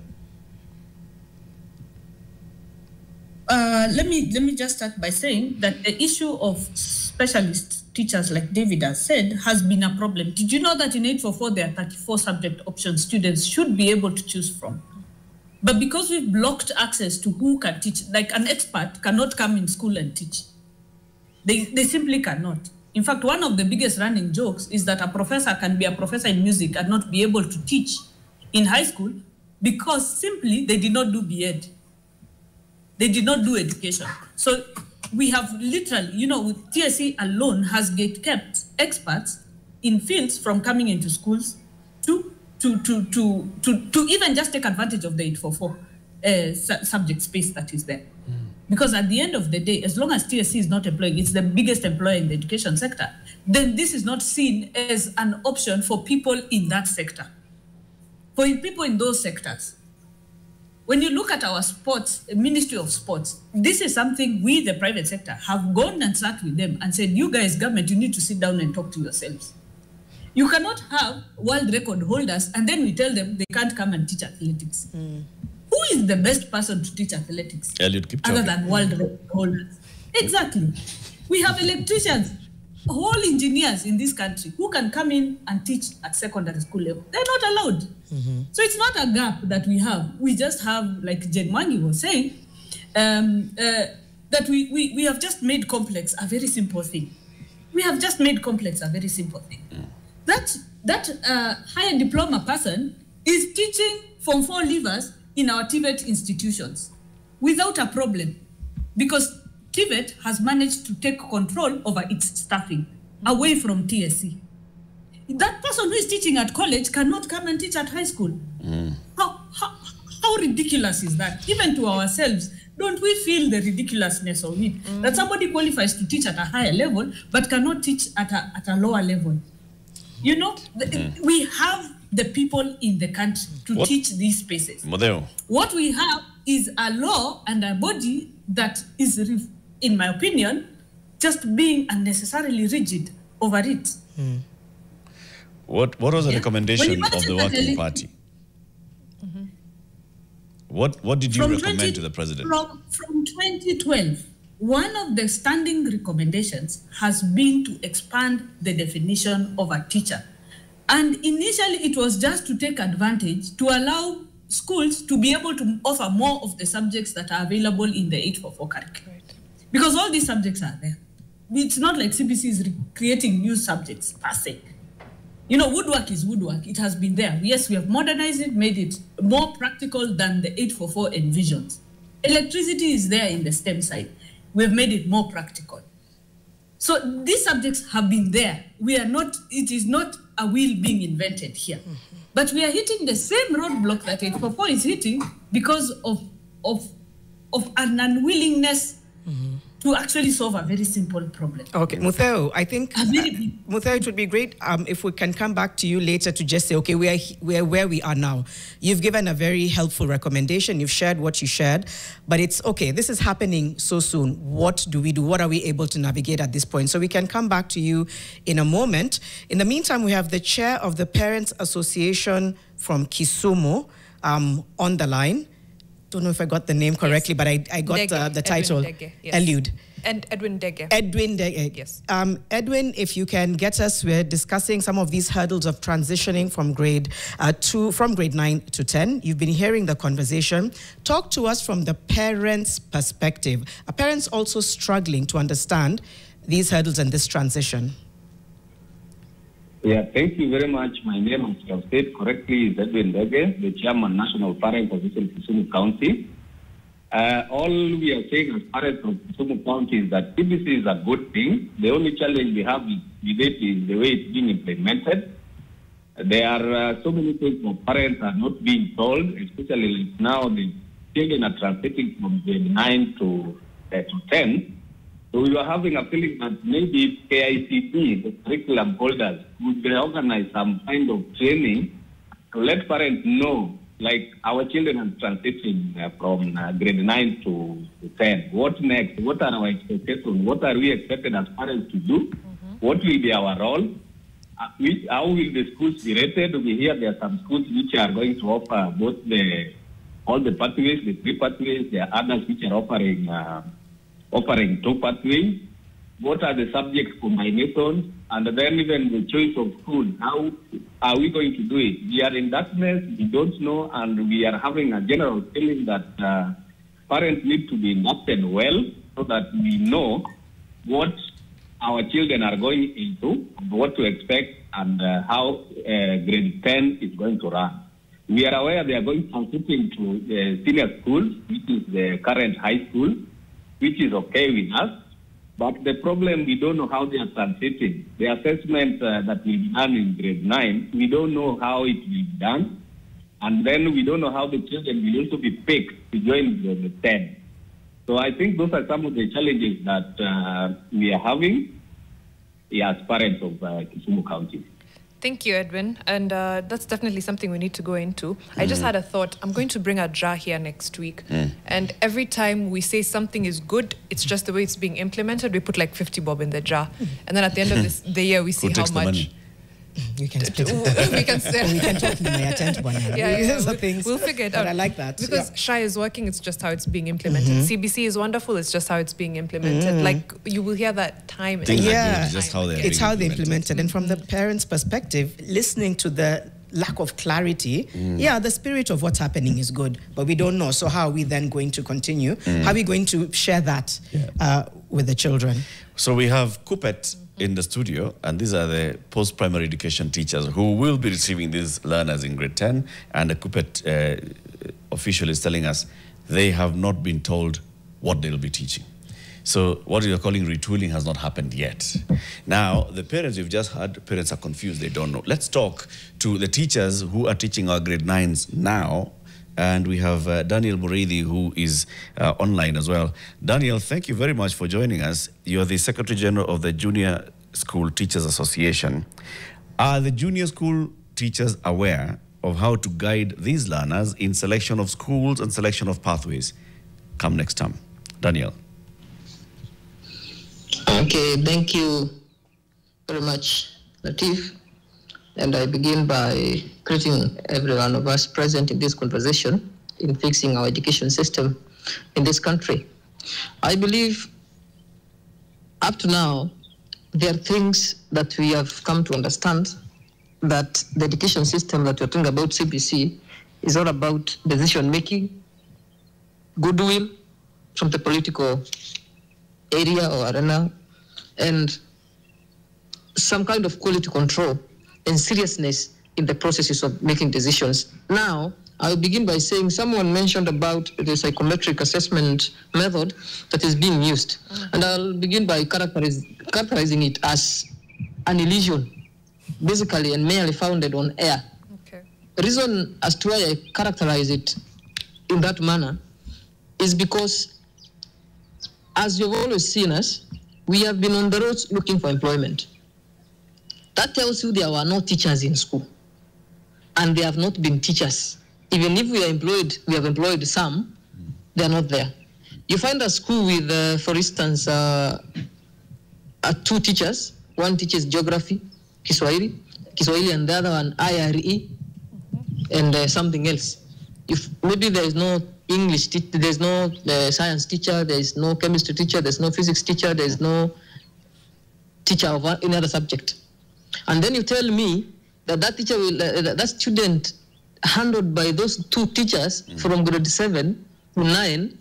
Let me just start by saying that the issue of specialist teachers, like David has said, has been a problem. Did you know that in 844 there are 34 subject options students should be able to choose from? But because we've blocked access to who can teach, like an expert cannot come in school and teach. They simply cannot. In fact, one of the biggest running jokes is that a professor can be a professor in music and not be able to teach in high school because simply they did not do B.Ed. They did not do education. So we have literally, you know, with TSC alone has kept experts in fields from coming into schools to even just take advantage of the 844 subject space that is there. Because at the end of the day, as long as TSC is not employing, it's the biggest employer in the education sector, then this is not seen as an option for people in that sector. For people in those sectors. When you look at our sports, Ministry of Sports, this is something we, the private sector, have gone and sat with them and said, you guys, government, you need to sit down and talk to yourselves. You cannot have world record holders and then we tell them they can't come and teach athletics. Who is the best person to teach athletics? Other than world record holders. Exactly. We have electricians, whole engineers in this country who can come in and teach at secondary school level. They're not allowed. So it's not a gap that we have. We just have, like Jen Mwangi was saying, that we have just made complex a very simple thing. We have just made complex a very simple thing. That higher diploma person is teaching Form 4 leavers in our TVET institutions without a problem because TVET has managed to take control over its staffing away from TSC. That person who is teaching at college cannot come and teach at high school. How ridiculous is that? Even to ourselves, don't we feel the ridiculousness of it? That somebody qualifies to teach at a higher level, but cannot teach at a lower level. You know, we have the people in the country to teach these spaces. Mutheu. What we have is a law and a body that is, in my opinion, just being unnecessarily rigid over it. What was the recommendation of the Working Party? What did you recommend to the president? From 2012, one of the standing recommendations has been to expand the definition of a teacher. And initially, it was just to take advantage, to allow schools to be able to offer more of the subjects that are available in the 844 curriculum. Because all these subjects are there. It's not like CBC is creating new subjects per se. You know, woodwork is woodwork. It has been there. Yes, we have modernized it, made it more practical than the 844 envisions. Electricity is there in the STEM side. We have made it more practical. So these subjects have been there. It is not a wheel being invented here. But we are hitting the same roadblock that 844 is hitting because of an unwillingness to actually solve a very simple problem. Okay, Mutheu, I think, Mutheu, it would be great if we can come back to you later to just say, okay, we are where we are now. You've given a very helpful recommendation. You've shared what you shared, but it's okay. This is happening so soon. What do we do? What are we able to navigate at this point? So we can come back to you in a moment. In the meantime, we have the chair of the Parents Association from Kisumu on the line. Don't know if I got the name correctly, but I got the title. Eliud. And Edwin Dege. Edwin Dege. Yes. Edwin, if you can get us, we're discussing some of these hurdles of transitioning from grade 9 to 10. You've been hearing the conversation. Talk to us from the parents' perspective. Are parents also struggling to understand these hurdles and this transition? Yeah, thank you very much. My name, as you have said correctly, is Edwin Dege, the Chairman, National Parent Association, Kisumu County. All we are saying as parents of Kisumu County is that CBC is a good thing. The only challenge we have with it is the way it's being implemented. There are so many things that parents are not being told, especially like now the children are transiting from grade 9 to 10. So we were having a feeling that maybe KICD, the curriculum holders, would organize some kind of training to let parents know, like our children are transiting from grade 9 to 10. What next? What are our expectations? What are we expected as parents to do? What will be our role? How will the schools be rated? We hear there are some schools which are going to offer both all the pathways, the 3 pathways. There are others which are offering 2 pathways. What are the subject combinations? And then even the choice of school. How are we going to do it? We are in darkness, we don't know, and we are having a general feeling that parents need to be inducted well so that we know what our children are going into, what to expect, and how grade 10 is going to run. We are aware they are going transiting to the senior school, which is the current high school, which is okay with us. But the problem, we don't know how they are transiting. The assessment that will be done in grade 9, we don't know how it will be done. And then we don't know how the children will also be picked to join grade 10. So I think those are some of the challenges that we are having as parents of Kisumu County. Thank you, Edwin. And that's definitely something we need to go into. I just had a thought. I'm going to bring a jar here next week. And every time we say something is good, it's just the way it's being implemented. We put like 50 bob in the jar. And then at the end of the year, we see how much. You can split it. We can say. We can talk in my attempt one. We'll figure it out. But I like that. Because SHA is working, it's just how it's being implemented. CBC is wonderful, it's just how it's being implemented. Like, you will hear that time and yeah, it's just how they're implemented. And from the parents' perspective, listening to the lack of clarity, the spirit of what's happening is good, but we don't know. So how are we then going to continue? How are we going to share that with the children? So we have KUPPET in the studio, and these are the post-primary education teachers who will be receiving these learners in grade 10, and the KUPPET official is telling us they have not been told what they'll be teaching. So what you're calling retooling has not happened yet. Now, the parents you've just heard, parents are confused, they don't know. Let's talk to the teachers who are teaching our grade 9s now. And we have Daniel Murithi, who is online as well. Daniel, thank you very much for joining us. You're the Secretary General of the Junior School Teachers Association. Are the junior school teachers aware of how to guide these learners in selection of schools and selection of pathways? Come next time. Daniel. Okay, thank you very much, Latif. And I begin by greeting every one of us present in this conversation in fixing our education system in this country. I believe up to now, there are things that we have come to understand, that the education system that we're talking about, CBC, is all about decision-making, goodwill from the political area or arena, and some kind of quality control and seriousness in the processes of making decisions. Now, I'll begin by saying someone mentioned about the psychometric assessment method that is being used. And I'll begin by characterizing it as an illusion, basically, and merely founded on air. Okay. The reason as to why I characterize it in that manner is because as you've always seen us, we have been on the roads looking for employment. That tells you there were no teachers in school. And they have not been teachers. Even if we are employed, we have employed some, they are not there. You find a school with, for instance, 2 teachers. One teaches geography, Kiswahili, and the other one IRE, and something else. If maybe there is no English, there is no science teacher, there is no chemistry teacher, there is no physics teacher, there is no teacher of any other subject. And then you tell me that that teacher will, that student handled by those 2 teachers from grade 7 to 9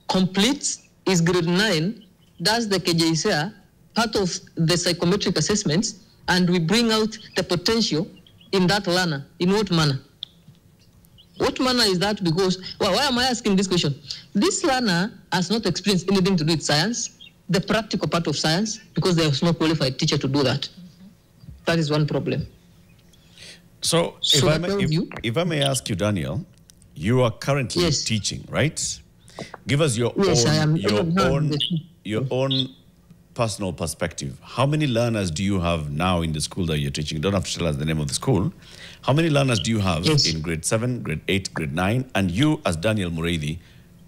completes his grade 9, does the KJCA, part of the psychometric assessments, and we bring out the potential in that learner. In what manner? What manner is that? Because, well, why am I asking this question? This learner has not experienced anything to do with science, the practical part of science, because there is no qualified teacher to do that. That is one problem. So if I may ask you, Daniel, you are currently teaching, right? Give us your own personal perspective. How many learners do you have now in the school that you're teaching? You don't have to tell us the name of the school. How many learners do you have in grade 7, grade 8, grade 9? And you, as Daniel Murithi,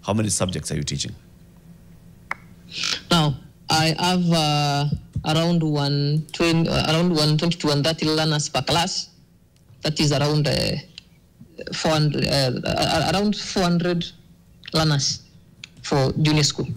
how many subjects are you teaching? Now, I have around 120 to 130 learners per class. That is around 400 learners for junior school.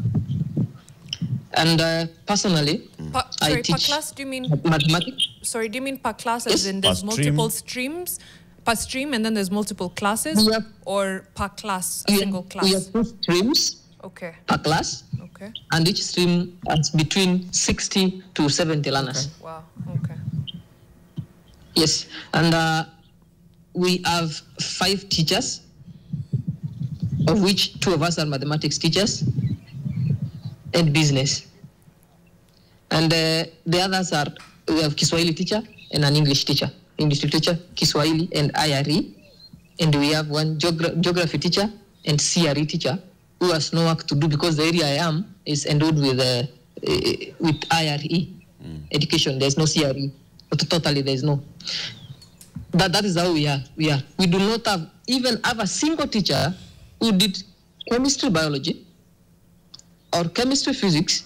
And personally, per class, do you mean mathematics? Sorry, do you mean per class as in there's multiple streams? Per stream and then there's multiple classes? Or per class, a single class? We have 2 streams per class. Okay. And each stream has between 60 to 70 learners. Okay. Wow, okay. Yes, and we have 5 teachers, of which 2 of us are mathematics teachers and business. And the others are, we have Kiswahili teacher and an English teacher. English teacher, Kiswahili and IRE. And we have one geography teacher and CRE teacher who has no work to do because the area I am is endowed with IRE education. There's no CRE. Totally, there's no. But that is how we are. We do not even have a single teacher who did chemistry, biology, or chemistry, physics,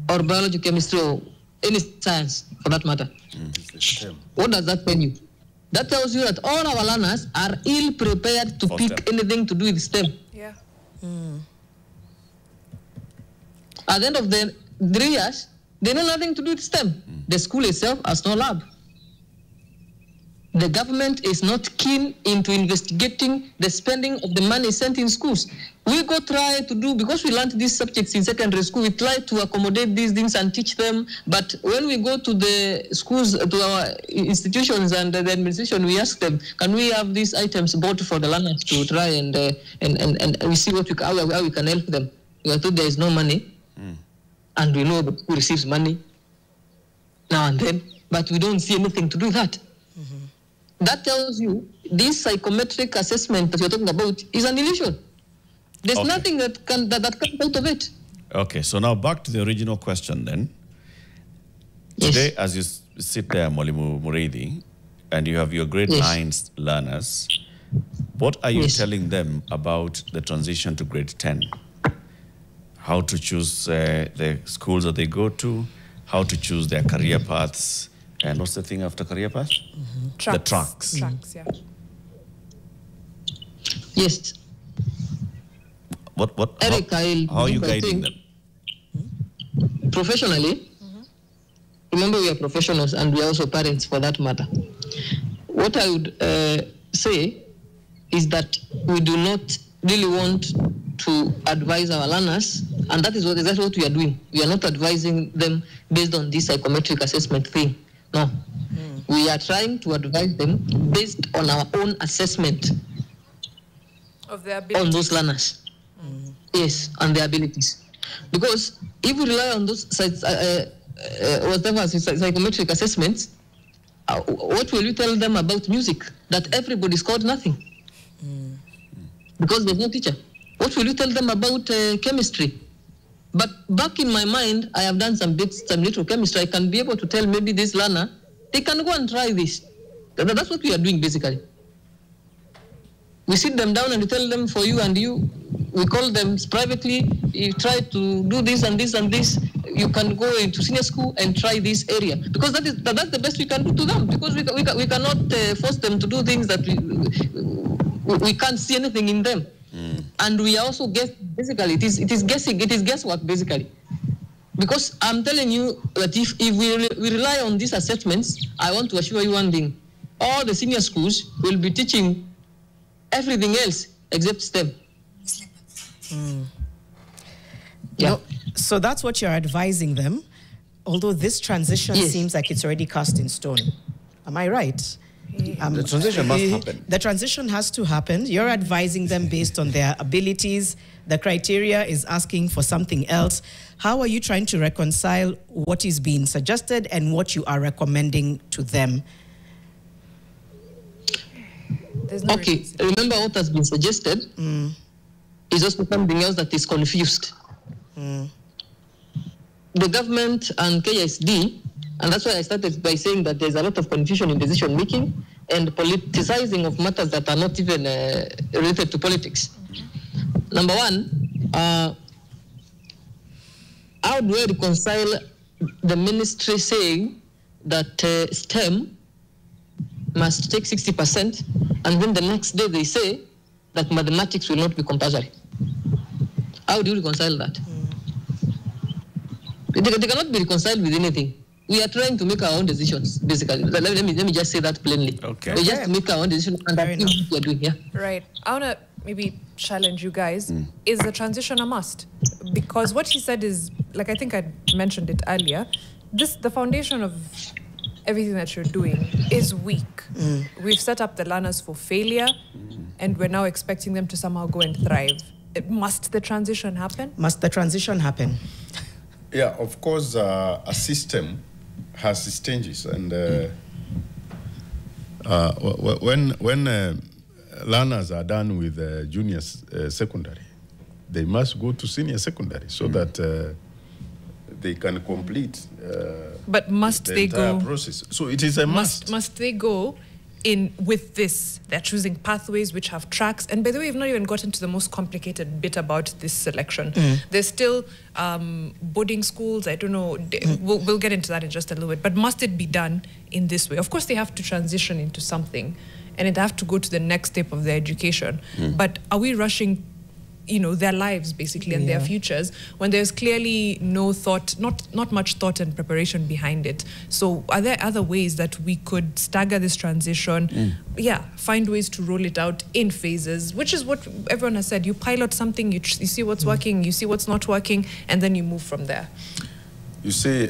or biology, chemistry, or any science for that matter. What does that tell you? That tells you that all our learners are ill prepared to pick anything to do with STEM. Yeah. At the end of the 3 years, they know nothing to do with STEM. The school itself has no lab. The government is not keen into investigating the spending of the money sent in schools. We go try to do, because we learned these subjects in secondary school, we try to accommodate these things and teach them. But when we go to the schools, to our institutions and the administration, we ask them, can we have these items bought for the learners to try and we see how we can help them. We are told there is no money, and we know the school receives money now and then, but we don't see anything to do that. That tells you this psychometric assessment that you're talking about is an illusion. There's nothing that comes out of it. Okay, so now back to the original question then. Today, as you sit there, Mwalimu Murithi, and you have your grade 9 learners, what are you telling them about the transition to grade 10? How to choose the schools that they go to, how to choose their career paths, and what's the thing after career path? Tracks. The tracks. Tracks, yeah. Yes. Eric, how are you guiding them? Professionally, remember we are professionals and we are also parents for that matter. What I would say is that we do not really want to advise our learners, and that is exactly what we are doing. We are not advising them based on this psychometric assessment thing. No. We are trying to advise them based on our own assessment of their abilities. On those learners. Yes, and their abilities. Because if we rely on those psychometric assessments, what will you tell them about music? That everybody scored nothing. Because there's no teacher. What will you tell them about chemistry? But back in my mind, I have done some little chemistry. I can be able to tell maybe this learner, they can go and try this. That's what we are doing basically. We sit them down and we tell them for you and you, we call them privately, you try to do this and this and this, you can go into senior school and try this area. Because that's the best we can do to them, because we cannot force them to do things that we can't see anything in them. And we also guess, basically, it is guesswork basically. Because I'm telling you that if we rely on these assessments, I want to assure you one thing, all the senior schools will be teaching everything else except STEM. Yeah. So that's what you're advising them, although this transition seems like it's already cast in stone. Am I right? The transition must happen. The transition has to happen. You're advising them based on their abilities. The criteria is asking for something else. How are you trying to reconcile what is being suggested and what you are recommending to them? Okay, remember what has been suggested is also something else that is confused. The government and KSD, and that's why I started by saying that there's a lot of confusion in decision making and politicizing of matters that are not even related to politics. Number one, how do I reconcile the ministry saying that STEM must take 60%, and then the next day they say that mathematics will not be compulsory? How do you reconcile that? They cannot be reconciled with anything. We are trying to make our own decisions, basically. Let me just say that plainly. Okay. We just make our own decisions, and that's what we are doing. Yeah. Right. I want to maybe challenge you guys. Is the transition a must? Because what he said is, like I think I mentioned it earlier, the foundation of everything that you're doing is weak. We've set up the learners for failure, and we're now expecting them to somehow go and thrive. Must the transition happen? Must the transition happen? Yeah, of course, a system has stages, and when learners are done with junior secondary, they must go to senior secondary so that they can complete but must the they entire go process. So it is a must. Must they go in with this? They're choosing pathways which have tracks. And by the way, we've not even gotten to the most complicated bit about this selection. There's still boarding schools. I don't know. We'll get into that in just a little bit. But must it be done in this way? Of course, they have to transition into something, and they have to go to the next step of their education. But are we rushing, their lives basically and their futures when there's clearly no thought, not much thought and preparation behind it? So are there other ways that we could stagger this transition? Find ways to roll it out in phases, which is what everyone has said. You pilot something, you see what's working, you see what's not working, and then you move from there. You see,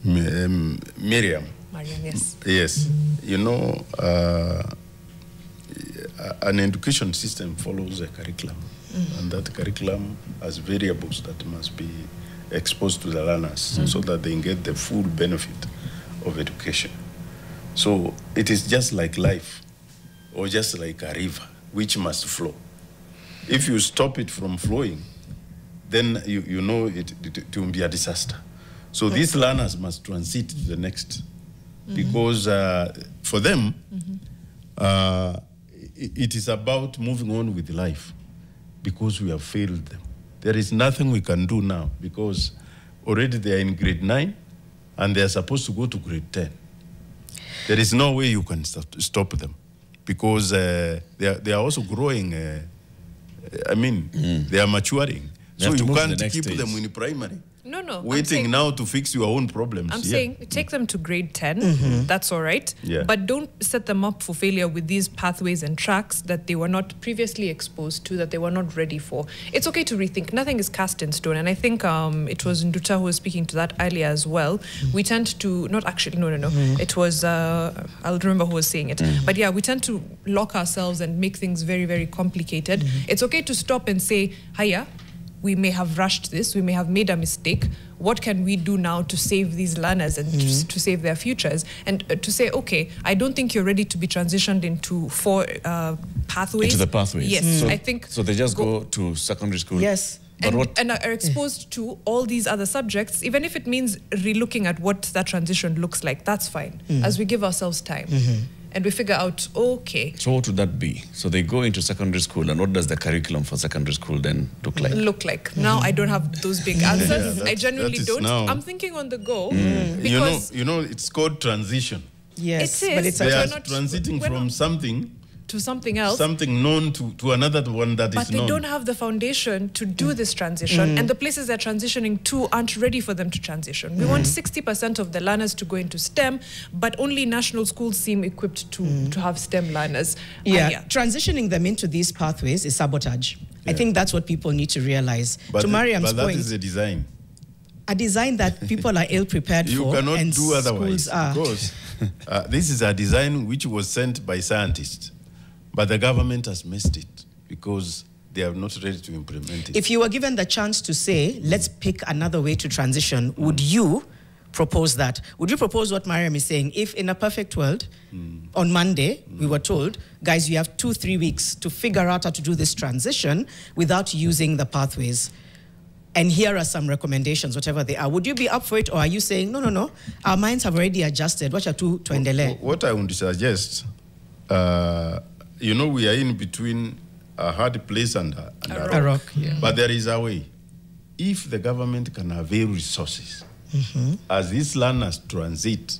Miriam, yes. Yes, an education system follows a curriculum, and that curriculum has variables that must be exposed to the learners so that they can get the full benefit of education. So it is just like life, or just like a river, which must flow. If you stop it from flowing, then you know it will be a disaster. So these learners must transit to the next, because for them, it is about moving on with life, because we have failed them. There is nothing we can do now, because already they are in grade 9 and they are supposed to go to grade 10. There is no way you can stop them, because they are also growing. They are maturing. So you can't keep them in primary. No. Waiting now to fix your own problems. I'm saying take them to grade 10. That's all right. But don't set them up for failure with these pathways and tracks that they were not previously exposed to, that they were not ready for. It's okay to rethink. Nothing is cast in stone. And I think it was Nduta who was speaking to that earlier as well. We tend to, not actually, no. It was, I'll remember who was saying it. But yeah, we tend to lock ourselves and make things very, very complicated. It's okay to stop and say, hiya, we may have rushed this, we may have made a mistake. What can we do now to save these learners and to save their futures? And to say, okay, I don't think you're ready to be transitioned into 4 pathways. Into the pathways. Yes, I think. So they just go to secondary school. Yes. And are exposed to all these other subjects, even if it means relooking at what that transition looks like, that's fine, as we give ourselves time. And we figure out, okay. So what would that be? So they go into secondary school, and what does the curriculum for secondary school then look like? Now I don't have those big answers. Yeah, I genuinely don't. Now. I'm thinking on the go. You know, it's called transition. Yes, it is. but it's They are not- transiting we're from not- something to something else. something known to another one that But is they known. don't have the foundation to do this transition, and the places they're transitioning to aren't ready for them to transition. We want 60% of the learners to go into STEM, but only national schools seem equipped to have STEM learners. Transitioning them into these pathways is sabotage. I think that's what people need to realize. But to Mariam's but that point, is a design. a design that people are ill prepared You for, cannot and do otherwise schools are. because this is a design which was sent by scientists, but the government has missed it because they are not ready to implement it. If you were given the chance to say, let's pick another way to transition, would you propose that? Would you propose what Mariam is saying? If in a perfect world, on Monday, we were told, guys, you have 2-3 weeks to figure out how to do this transition without using the pathways. And here are some recommendations, whatever they are. Would you be up for it, or are you saying, no, our minds have already adjusted? What are to endele? What I would suggest, we are in between a hard place and a rock. Yeah. But there is a way. If the government can avail resources, as these learners transit,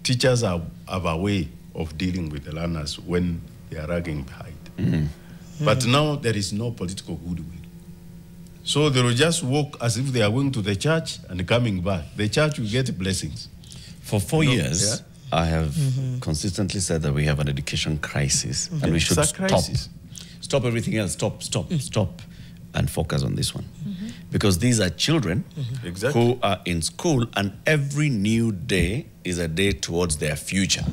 teachers have a way of dealing with the learners when they are lagging behind. But now there is no political goodwill. So they will just walk as if they are going to the church and coming back. The church will get blessings. For 4 years, I have consistently said that we have an education crisis, and we should stop everything else, stop, and focus on this one. Because these are children who are in school, and every new day is a day towards their future.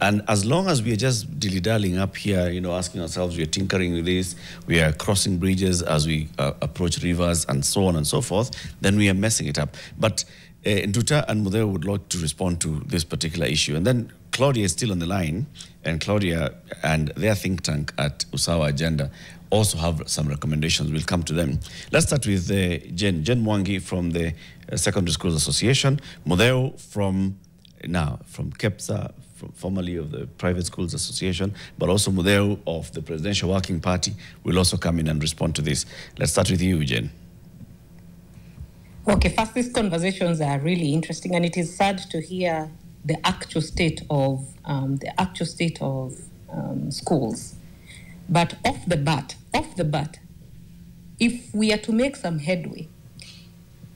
And as long as we are just dilly-dallying up here, asking ourselves, we are tinkering with this, we are crossing bridges as we approach rivers and so on and so forth, then we are messing it up. But Nduta and Mutheu would like to respond to this particular issue. And then Claudia is still on the line, and Claudia and their think tank at Usawa Agenda also have some recommendations. We'll come to them. Let's start with Jen Mwangi from the Secondary Schools Association, Mutheu from KEPSA, formerly of the Private Schools Association, but also Mutheu of the Presidential Working Party will also come in and respond to this. Let's start with you, Jen. Okay, first, these conversations are really interesting, and it is sad to hear the actual state of schools. But off the bat, if we are to make some headway,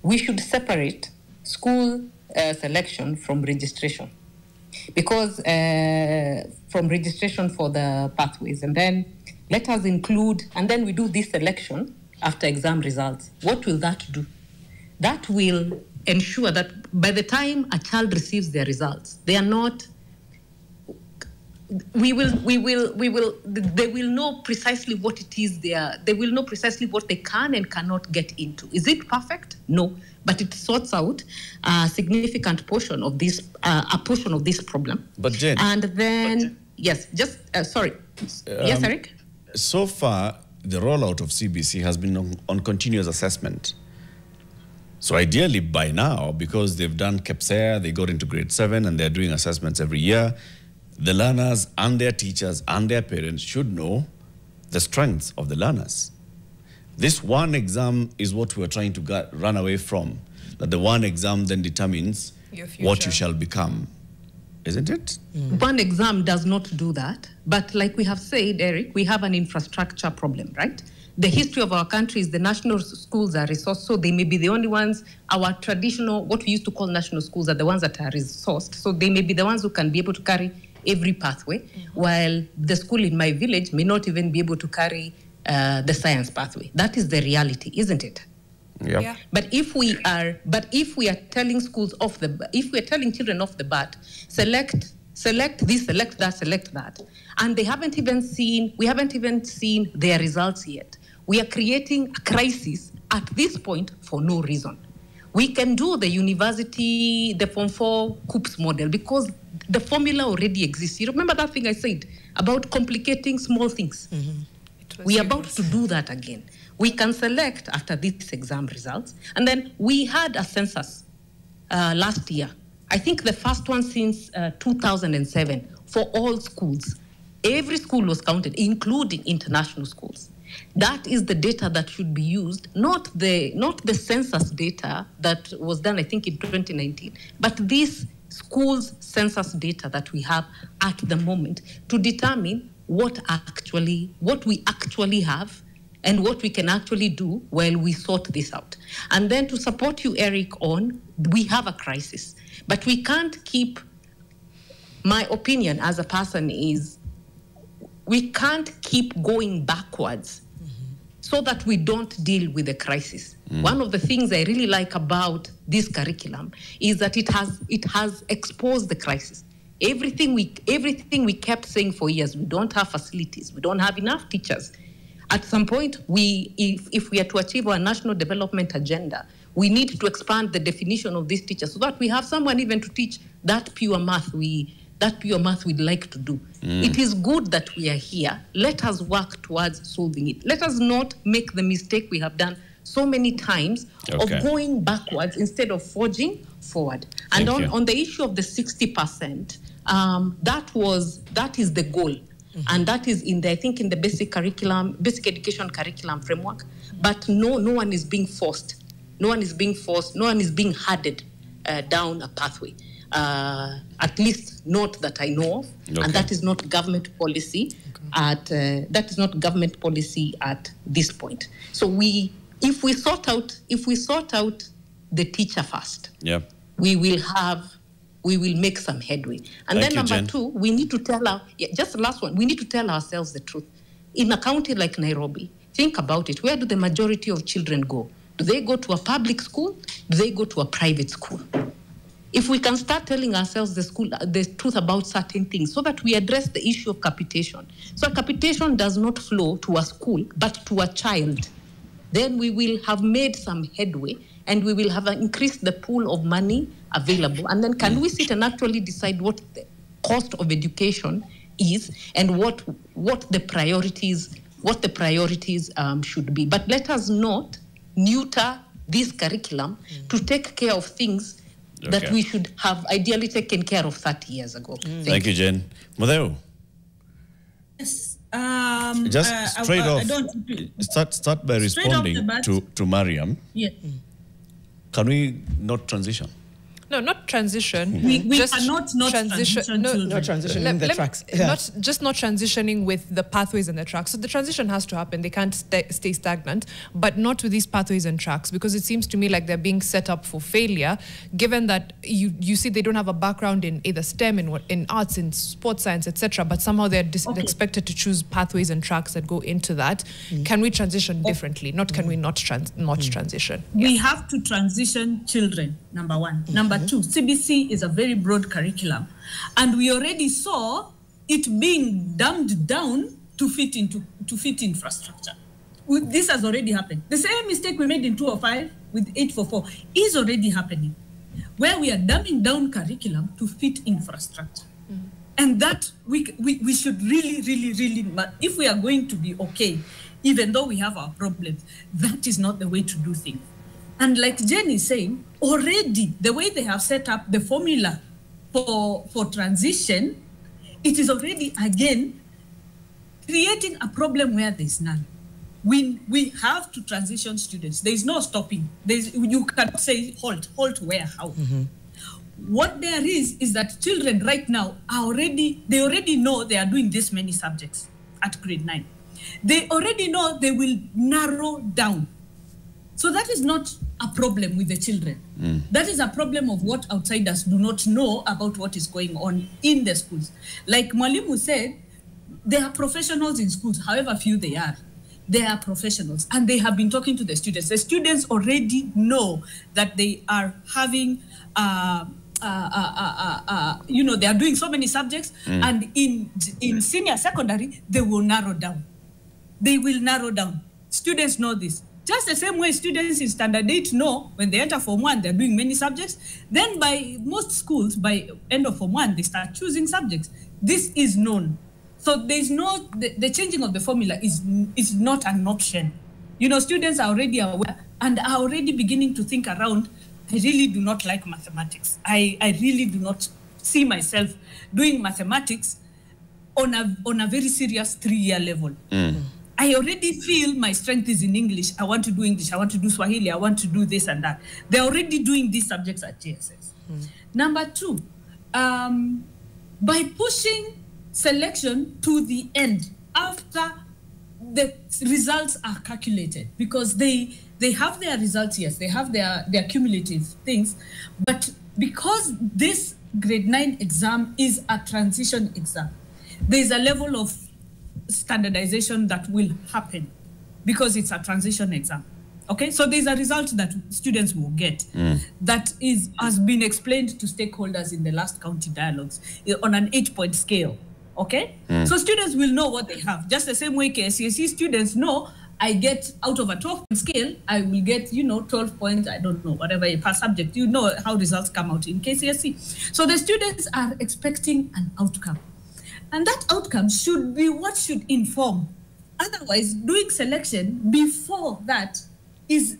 we should separate school selection from registration. Because from registration for the pathways, and then let us include, and then we do this selection after exam results. What will that do? That will ensure that by the time a child receives their results, they are not, they will know precisely what it is they will know precisely what they can and cannot get into. Is it perfect? No. But it sorts out a significant portion of this, problem. But Jen. And then, yes, sorry. Yes, Eric? So far, the rollout of CBC has been on continuous assessment. So ideally by now, because they've done KEPSA, they got into grade 7 and they're doing assessments every year, the learners and their teachers and their parents should know the strengths of the learners. This one exam is what we're trying to run away from. That the one exam then determines what you shall become. Isn't it? One exam does not do that. But like we have said, Eric, we have an infrastructure problem, right? The history of our country is the national schools are resourced, so they may be the only ones. Our traditional, what we used to call national schools, are the ones that are resourced. So they may be the ones who can be able to carry every pathway, while the school in my village may not even be able to carry the science pathway. That is the reality, isn't it? Yep. Yeah. But if we are telling schools if we are telling children off the bat, select this, select that, and we haven't even seen their results yet, We are creating a crisis at this point for no reason. We can do the university, the Form 4 KEPSA model because the formula already exists. You remember that thing I said about complicating small things? We are about to do that again. We can select after these exam results. And then we had a census last year. I think the first one since 2007 for all schools. Every school was counted, including international schools. That is the data that should be used, not the census data that was done, I think, in 2019, but this schools census data that we have at the moment to determine what we actually have and what we can actually do while we sort this out. And then to support you, Eric, we have a crisis, but we can't keep, my opinion as a person is, we can't keep going backwards so that we don't deal with the crisis. One of the things I really like about this curriculum is that it has exposed the crisis. Everything we kept saying for years, we don't have facilities, we don't have enough teachers. At some point, if we are to achieve our national development agenda, we need to expand the definition of these teachers so that we have someone even to teach that pure math we'd like to do. It is good that we are here. Let us work towards solving it. Let us not make the mistake we have done so many times of going backwards instead of forging forward. And on the issue of the 60%, that is the goal. And that is in the basic education curriculum framework. But no one is being forced. No one is being forced. No one is being herded down a pathway. At least not that I know of, and that is not government policy. That is not government policy at this point. So if we sort out the teacher first, we will make some headway. And then number two, we need to tell just the last one. We need to tell ourselves the truth. In a county like Nairobi, think about it. Where do the majority of children go? Do they go to a public school? Do they go to a private school? If we can start telling ourselves the truth about certain things so that we address the issue of capitation. So capitation does not flow to a school, but to a child. Then we will have made some headway and we will have increased the pool of money available. And then can we sit and actually decide what the cost of education is and what the priorities should be. But let us not neuter this curriculum to take care of things that we should have ideally taken care of 30 years ago. Thank you, Jen. Mutheu. Yes. Just straight off, start by responding to Mariam. Yes. Can we not transition? No, not transition. We cannot transition. No transitioning the tracks. Not transitioning with the pathways and the tracks. So the transition has to happen. They can't stay stagnant, but not with these pathways and tracks, because it seems to me like they're being set up for failure, given that you see they don't have a background in either STEM, in arts, in sports science, etc. But somehow they're expected to choose pathways and tracks that go into that. Can we transition differently? Can we not transition? We have to transition children, number one. Number two, CBC is a very broad curriculum, and we already saw it being dumbed down to fit infrastructure. This has already happened. The same mistake we made in 2005 with 844 is already happening, where we are dumbing down curriculum to fit infrastructure. And that we should really, if we are going to be okay, even though we have our problems, that is not the way to do things. And like Jen is saying, already the way they have set up the formula for transition, it is already, again, creating a problem where there's none. We have to transition students. There is no stopping. You cannot say halt where, how. What there is that children right now they already know they are doing this many subjects at grade 9. They already know they will narrow down. So that is not a problem with the children. That is a problem of what outsiders do not know about what is going on in the schools. Like Mwalimu said, there are professionals in schools, however few they are. They are professionals, and they have been talking to the students. The students already know that they are having, they are doing so many subjects, and in senior secondary, they will narrow down. They will narrow down. Students know this. Just the same way students in Standard 8 know when they enter Form 1, they're doing many subjects. Then by most schools, by end of Form 1, they start choosing subjects. This is known. So there's no, the changing of the formula is not an option. You know, students are already aware and are already beginning to think around, I really do not like mathematics. I really do not see myself doing mathematics on a very serious 3-year level. I already feel my strength is in English. I want to do English. I want to do Swahili. I want to do this and that. They're already doing these subjects at JSS. Number 2, by pushing selection to the end after the results are calculated, because they have their results, yes, they have their cumulative things, but because this grade 9 exam is a transition exam, there's a level of standardization that will happen because it's a transition exam. Okay, so there's a result that students will get that has been explained to stakeholders in the last county dialogues on an 8-point scale. Okay, so students will know what they have. Just the same way KCSE students know, I get out of a 12-point scale, I will get, 12 points, I don't know, whatever per subject. You know how results come out in KCSE. So the students are expecting an outcome. And that outcome should be what should inform. Otherwise, doing selection before that is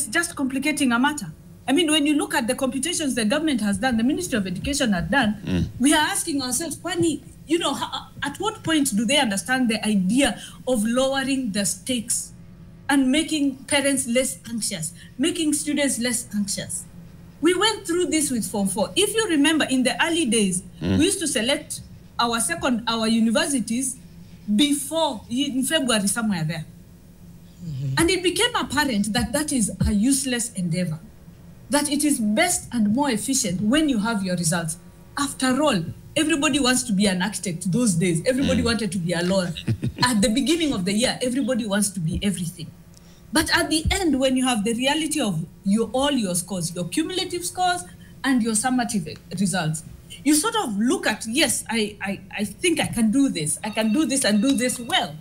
just complicating a matter. I mean, when you look at the computations the government has done, the Ministry of Education has done, we are asking ourselves, Kwani, at what point do they understand the idea of lowering the stakes and making parents less anxious, making students less anxious? We went through this with Form 4. If you remember, in the early days, we used to select our universities before, in February, somewhere there. And it became apparent that that is a useless endeavor, that it is best and more efficient when you have your results. After all, everybody wants to be an architect those days. Everybody wanted to be a lawyer. At the beginning of the year, everybody wants to be everything. But at the end, when you have the reality of all your scores, your cumulative scores and your summative results, you sort of look at, yes, I think I can do this. I can do this and do this well.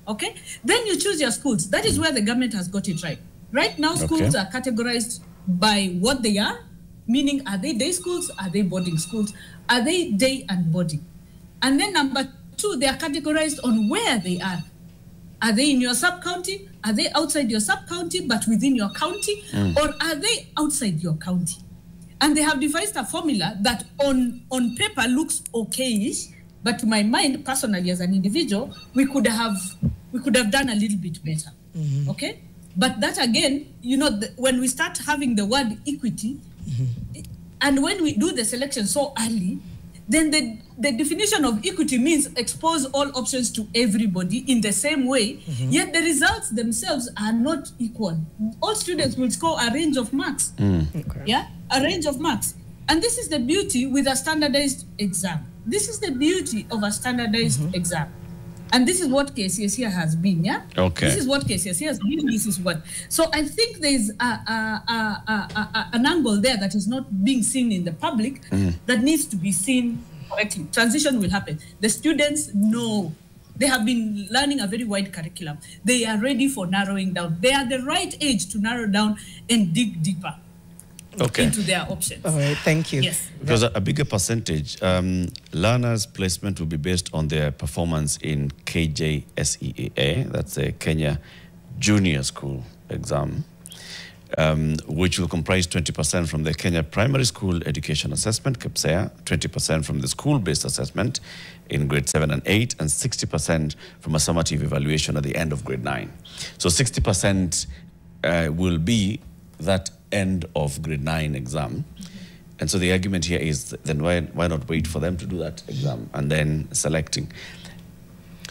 Okay? Then you choose your schools. That is where the government has got it right. Right now, schools are categorized by what they are, meaning are they day schools, are they boarding schools, are they day and boarding? And then number 2, they are categorized on where they are. Are they in your sub-county? Are they outside your sub-county but within your county? Or are they outside your county? And they have devised a formula that on paper looks okay-ish, but to my mind, personally as an individual, we could have done a little bit better. Okay? But that again, when we start having the word equity, and when we do the selection so early, then the definition of equity means expose all options to everybody in the same way, yet the results themselves are not equal. All students will score a range of marks. Yeah, a range of marks. And this is the beauty with a standardized exam. This is the beauty of a standardized exam. And this is what KCSE has been, yeah? Okay. This is what KCSE has been, this is what. So I think there's an angle there that is not being seen in the public that needs to be seen correctly. Transition will happen. The students know. They have been learning a very wide curriculum. They are ready for narrowing down. They are the right age to narrow down and dig deeper into their options. All right, thank you. Yes. Because a bigger percentage, learners' placement will be based on their performance in KJSEA, that's a Kenya Junior School exam, which will comprise 20% from the Kenya Primary School Education Assessment, KEPSA, 20% from the school-based assessment in grade 7 and 8, and 60% from a summative evaluation at the end of grade 9. So 60% will be that end of grade 9 exam. And so the argument here is, then why not wait for them to do that exam and then selecting?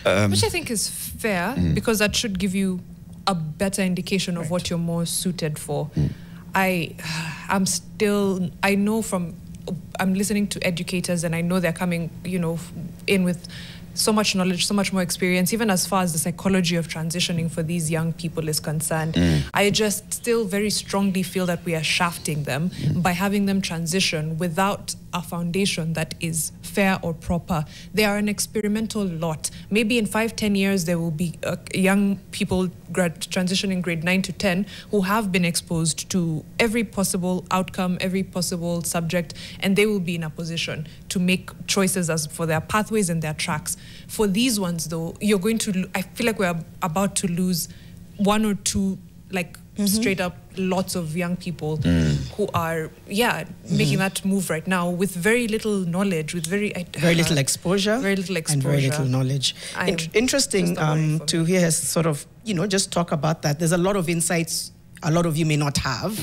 Which I think is fair, because that should give you a better indication of what you're more suited for. I'm listening to educators, and I know they're coming, in with so much knowledge, so much more experience, even as far as the psychology of transitioning for these young people is concerned. I just still very strongly feel that we are shafting them by having them transition without a foundation that is fair or proper. They are an experimental lot. Maybe in 5-10 years, there will be young people transitioning grade 9 to 10 who have been exposed to every possible outcome, every possible subject, and they will be in a position to make choices as for their pathways and their tracks. For these ones, though, you're going to, I feel like we're about to lose one or two, like, straight up lots of young people who are making that move right now with very little knowledge, with very little exposure, and very little knowledge. Interesting to hear sort of, you know, just talk about that. There's a lot of insights a lot of you may not have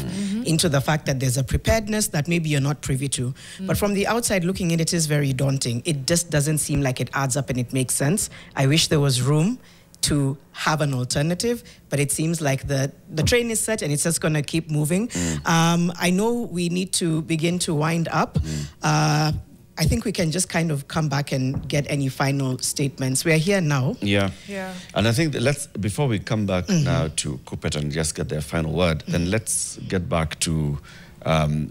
into the fact that there's a preparedness that maybe you're not privy to. But from the outside looking in, it is very daunting. It just doesn't seem like it adds up and it makes sense. I wish there was room to have an alternative, but it seems like the train is set and it's just going to keep moving. I know we need to begin to wind up. I think we can just kind of come back and get any final statements. We are here now. Yeah. And I think that before we come back now to KUPPET and just get their final word, then let's get back to,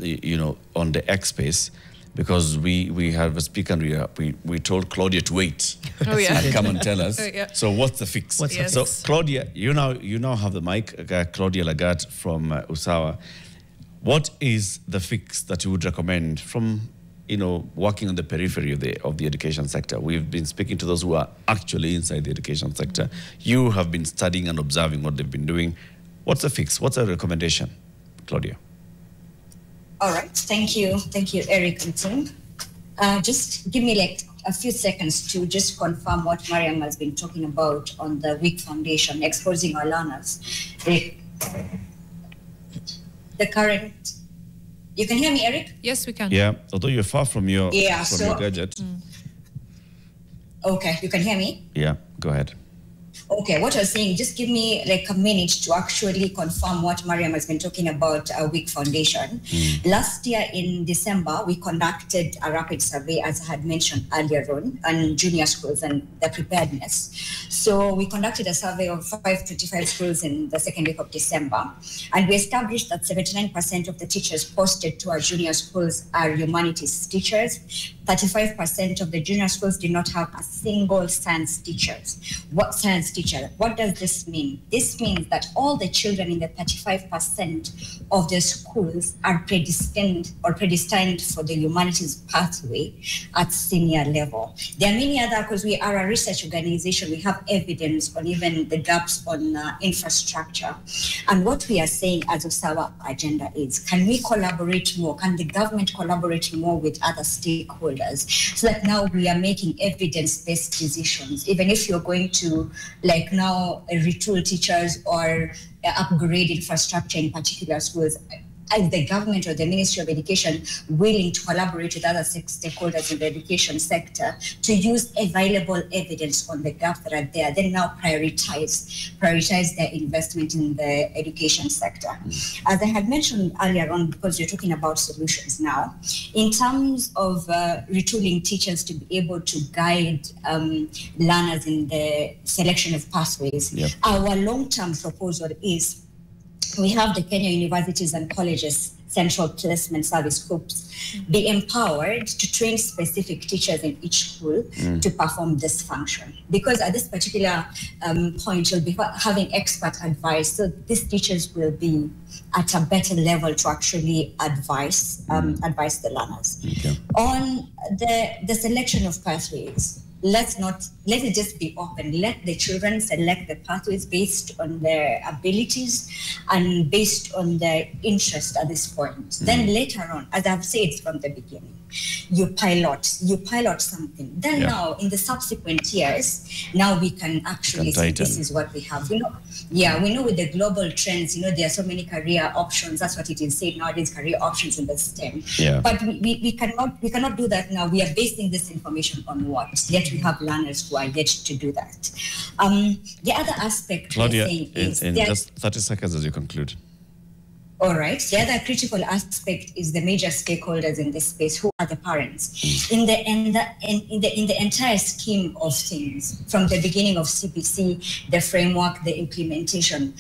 you know, on the X space. Because we have a speaker and we told Claudia to wait and come and tell us. So what's the fix? So Claudia, you now have the mic. Claudia Lagat from Usawa. What is the fix that you would recommend from, you know, working on the periphery of the education sector? We've been speaking to those who are actually inside the education sector. You have been studying and observing what they've been doing. What's the fix? What's a recommendation, Claudia? All right, thank you, Eric and team. Just give me like a few seconds to just confirm what Mariam has been talking about on the weak foundation, exposing our learners. The current, you can hear me, Eric? Yes, we can. Yeah, although you're far from your gadget. Okay, you can hear me? Yeah, go ahead. Okay, what I was saying, just give me like a minute to actually confirm what Mariam has been talking about a weak foundation. Last year in December, we conducted a rapid survey, as I had mentioned earlier on junior schools and the preparedness. So we conducted a survey of 525 schools in the second week of December, and we established that 79% of the teachers posted to our junior schools are humanities teachers. 35% of the junior schools did not have a single science teacher. What does this mean? This means that all the children in the 35% of the schools are predestined for the humanities pathway at senior level. There are many other, because we are a research organization, we have evidence on even the gaps on infrastructure. And what we are saying as Usawa agenda is, can we collaborate more? Can the government collaborate more with other stakeholders? So that now we are making evidence-based decisions. Even if you're going to like now retool teachers or upgrade infrastructure in particular schools, is the government or the Ministry of Education willing to collaborate with other stakeholders in the education sector to use available evidence on the gaps that are there, then now prioritize their investment in the education sector. As I had mentioned earlier on, because you're talking about solutions now, in terms of retooling teachers to be able to guide learners in the selection of pathways, our long-term proposal is we have the Kenya universities and colleges central placement service groups be empowered to train specific teachers in each school to perform this function. Because at this particular point, you'll be having expert advice. So these teachers will be at a better level to actually advise the learners. On the selection of pathways, let it just be open. Let the children select the pathways based on their abilities and based on their interest at this point. Then later on, as I've said from the beginning, you pilot something. Then now in the subsequent years, now we can actually say this is what we have. We know with the global trends, there are so many career options. That's what it is said nowadays, career options in the STEM. But we cannot do that now. We are basing this information on what? Yet we have learners who are yet to do that. The other aspect, Claudia, in just 30 seconds as you conclude. All right. The other critical aspect is the major stakeholders in this space, who are the parents. In the entire scheme of things, from the beginning of CPC, the framework, the implementation,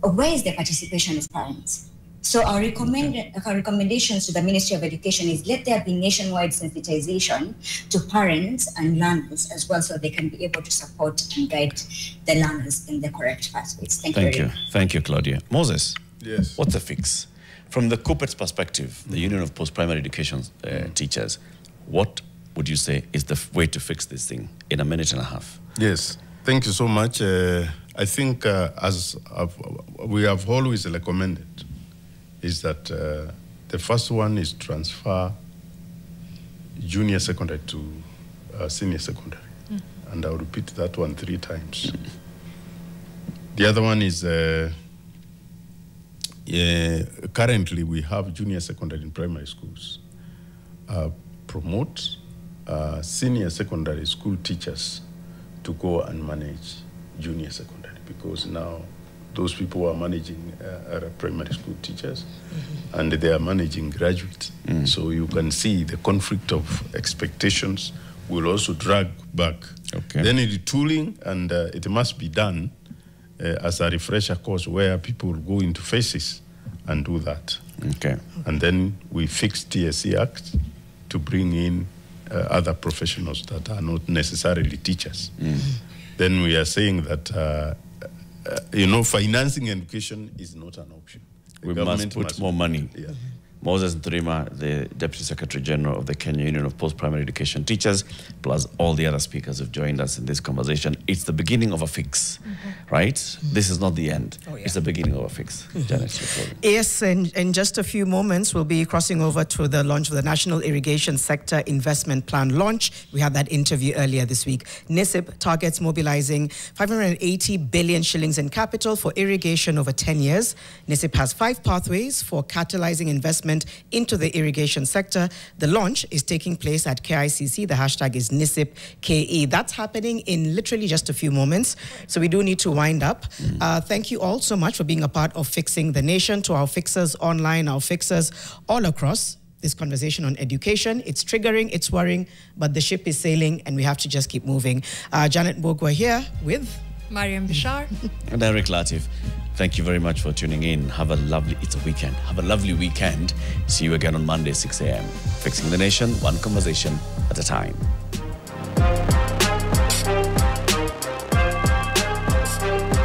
where is the participation of parents? So our recommendations to the Ministry of Education is let there be nationwide sensitization to parents and learners as well, so they can be able to support and guide the learners in the correct pathways. Thank you. Thank you, Claudia. Moses. Yes. What's the fix? From the KUPPET's perspective, the Union of Post-Primary Education Teachers, what would you say is the way to fix this thing in a minute and a half? Yes. Thank you so much. I think as we have always recommended, is that the first one is transfer junior secondary to senior secondary. And I'll repeat that one 3 times. The other one is currently we have junior secondary in primary schools. Promote senior secondary school teachers to go and manage junior secondary, because now those people are managing primary school teachers and they are managing graduates. So you can see the conflict of expectations will also drag back. Then the tooling, and it must be done as a refresher course where people will go into phases and do that. And then we fix TSC Act to bring in other professionals that are not necessarily teachers. Then we are saying that financing education is not an option. We must put more money. Moses Nturima, the Deputy Secretary General of the Kenya Union of Post-Primary Education Teachers, plus all the other speakers who've joined us in this conversation. It's the beginning of a fix, right? This is not the end. It's the beginning of a fix. Janet, yes, in just a few moments, we'll be crossing over to the launch of the National Irrigation Sector Investment Plan launch. We had that interview earlier this week. NISIP targets mobilizing 580 billion shillings in capital for irrigation over 10 years. NISIP has 5 pathways for catalyzing investment into the irrigation sector. The launch is taking place at KICC. The hashtag is NISIPKE. That's happening in literally just a few moments. So we do need to wind up. Thank you all so much for being a part of Fixing the Nation, to our fixers online, our fixers all across this conversation on education. It's triggering, it's worrying, but the ship is sailing and we have to just keep moving. Janet Mbogwa here with Mariam Bishar and Eric Latif. Thank you very much for tuning in. Have a lovely, it's a weekend. Have a lovely weekend. See you again on Monday, 6 a.m. Fixing the Nation, one conversation at a time.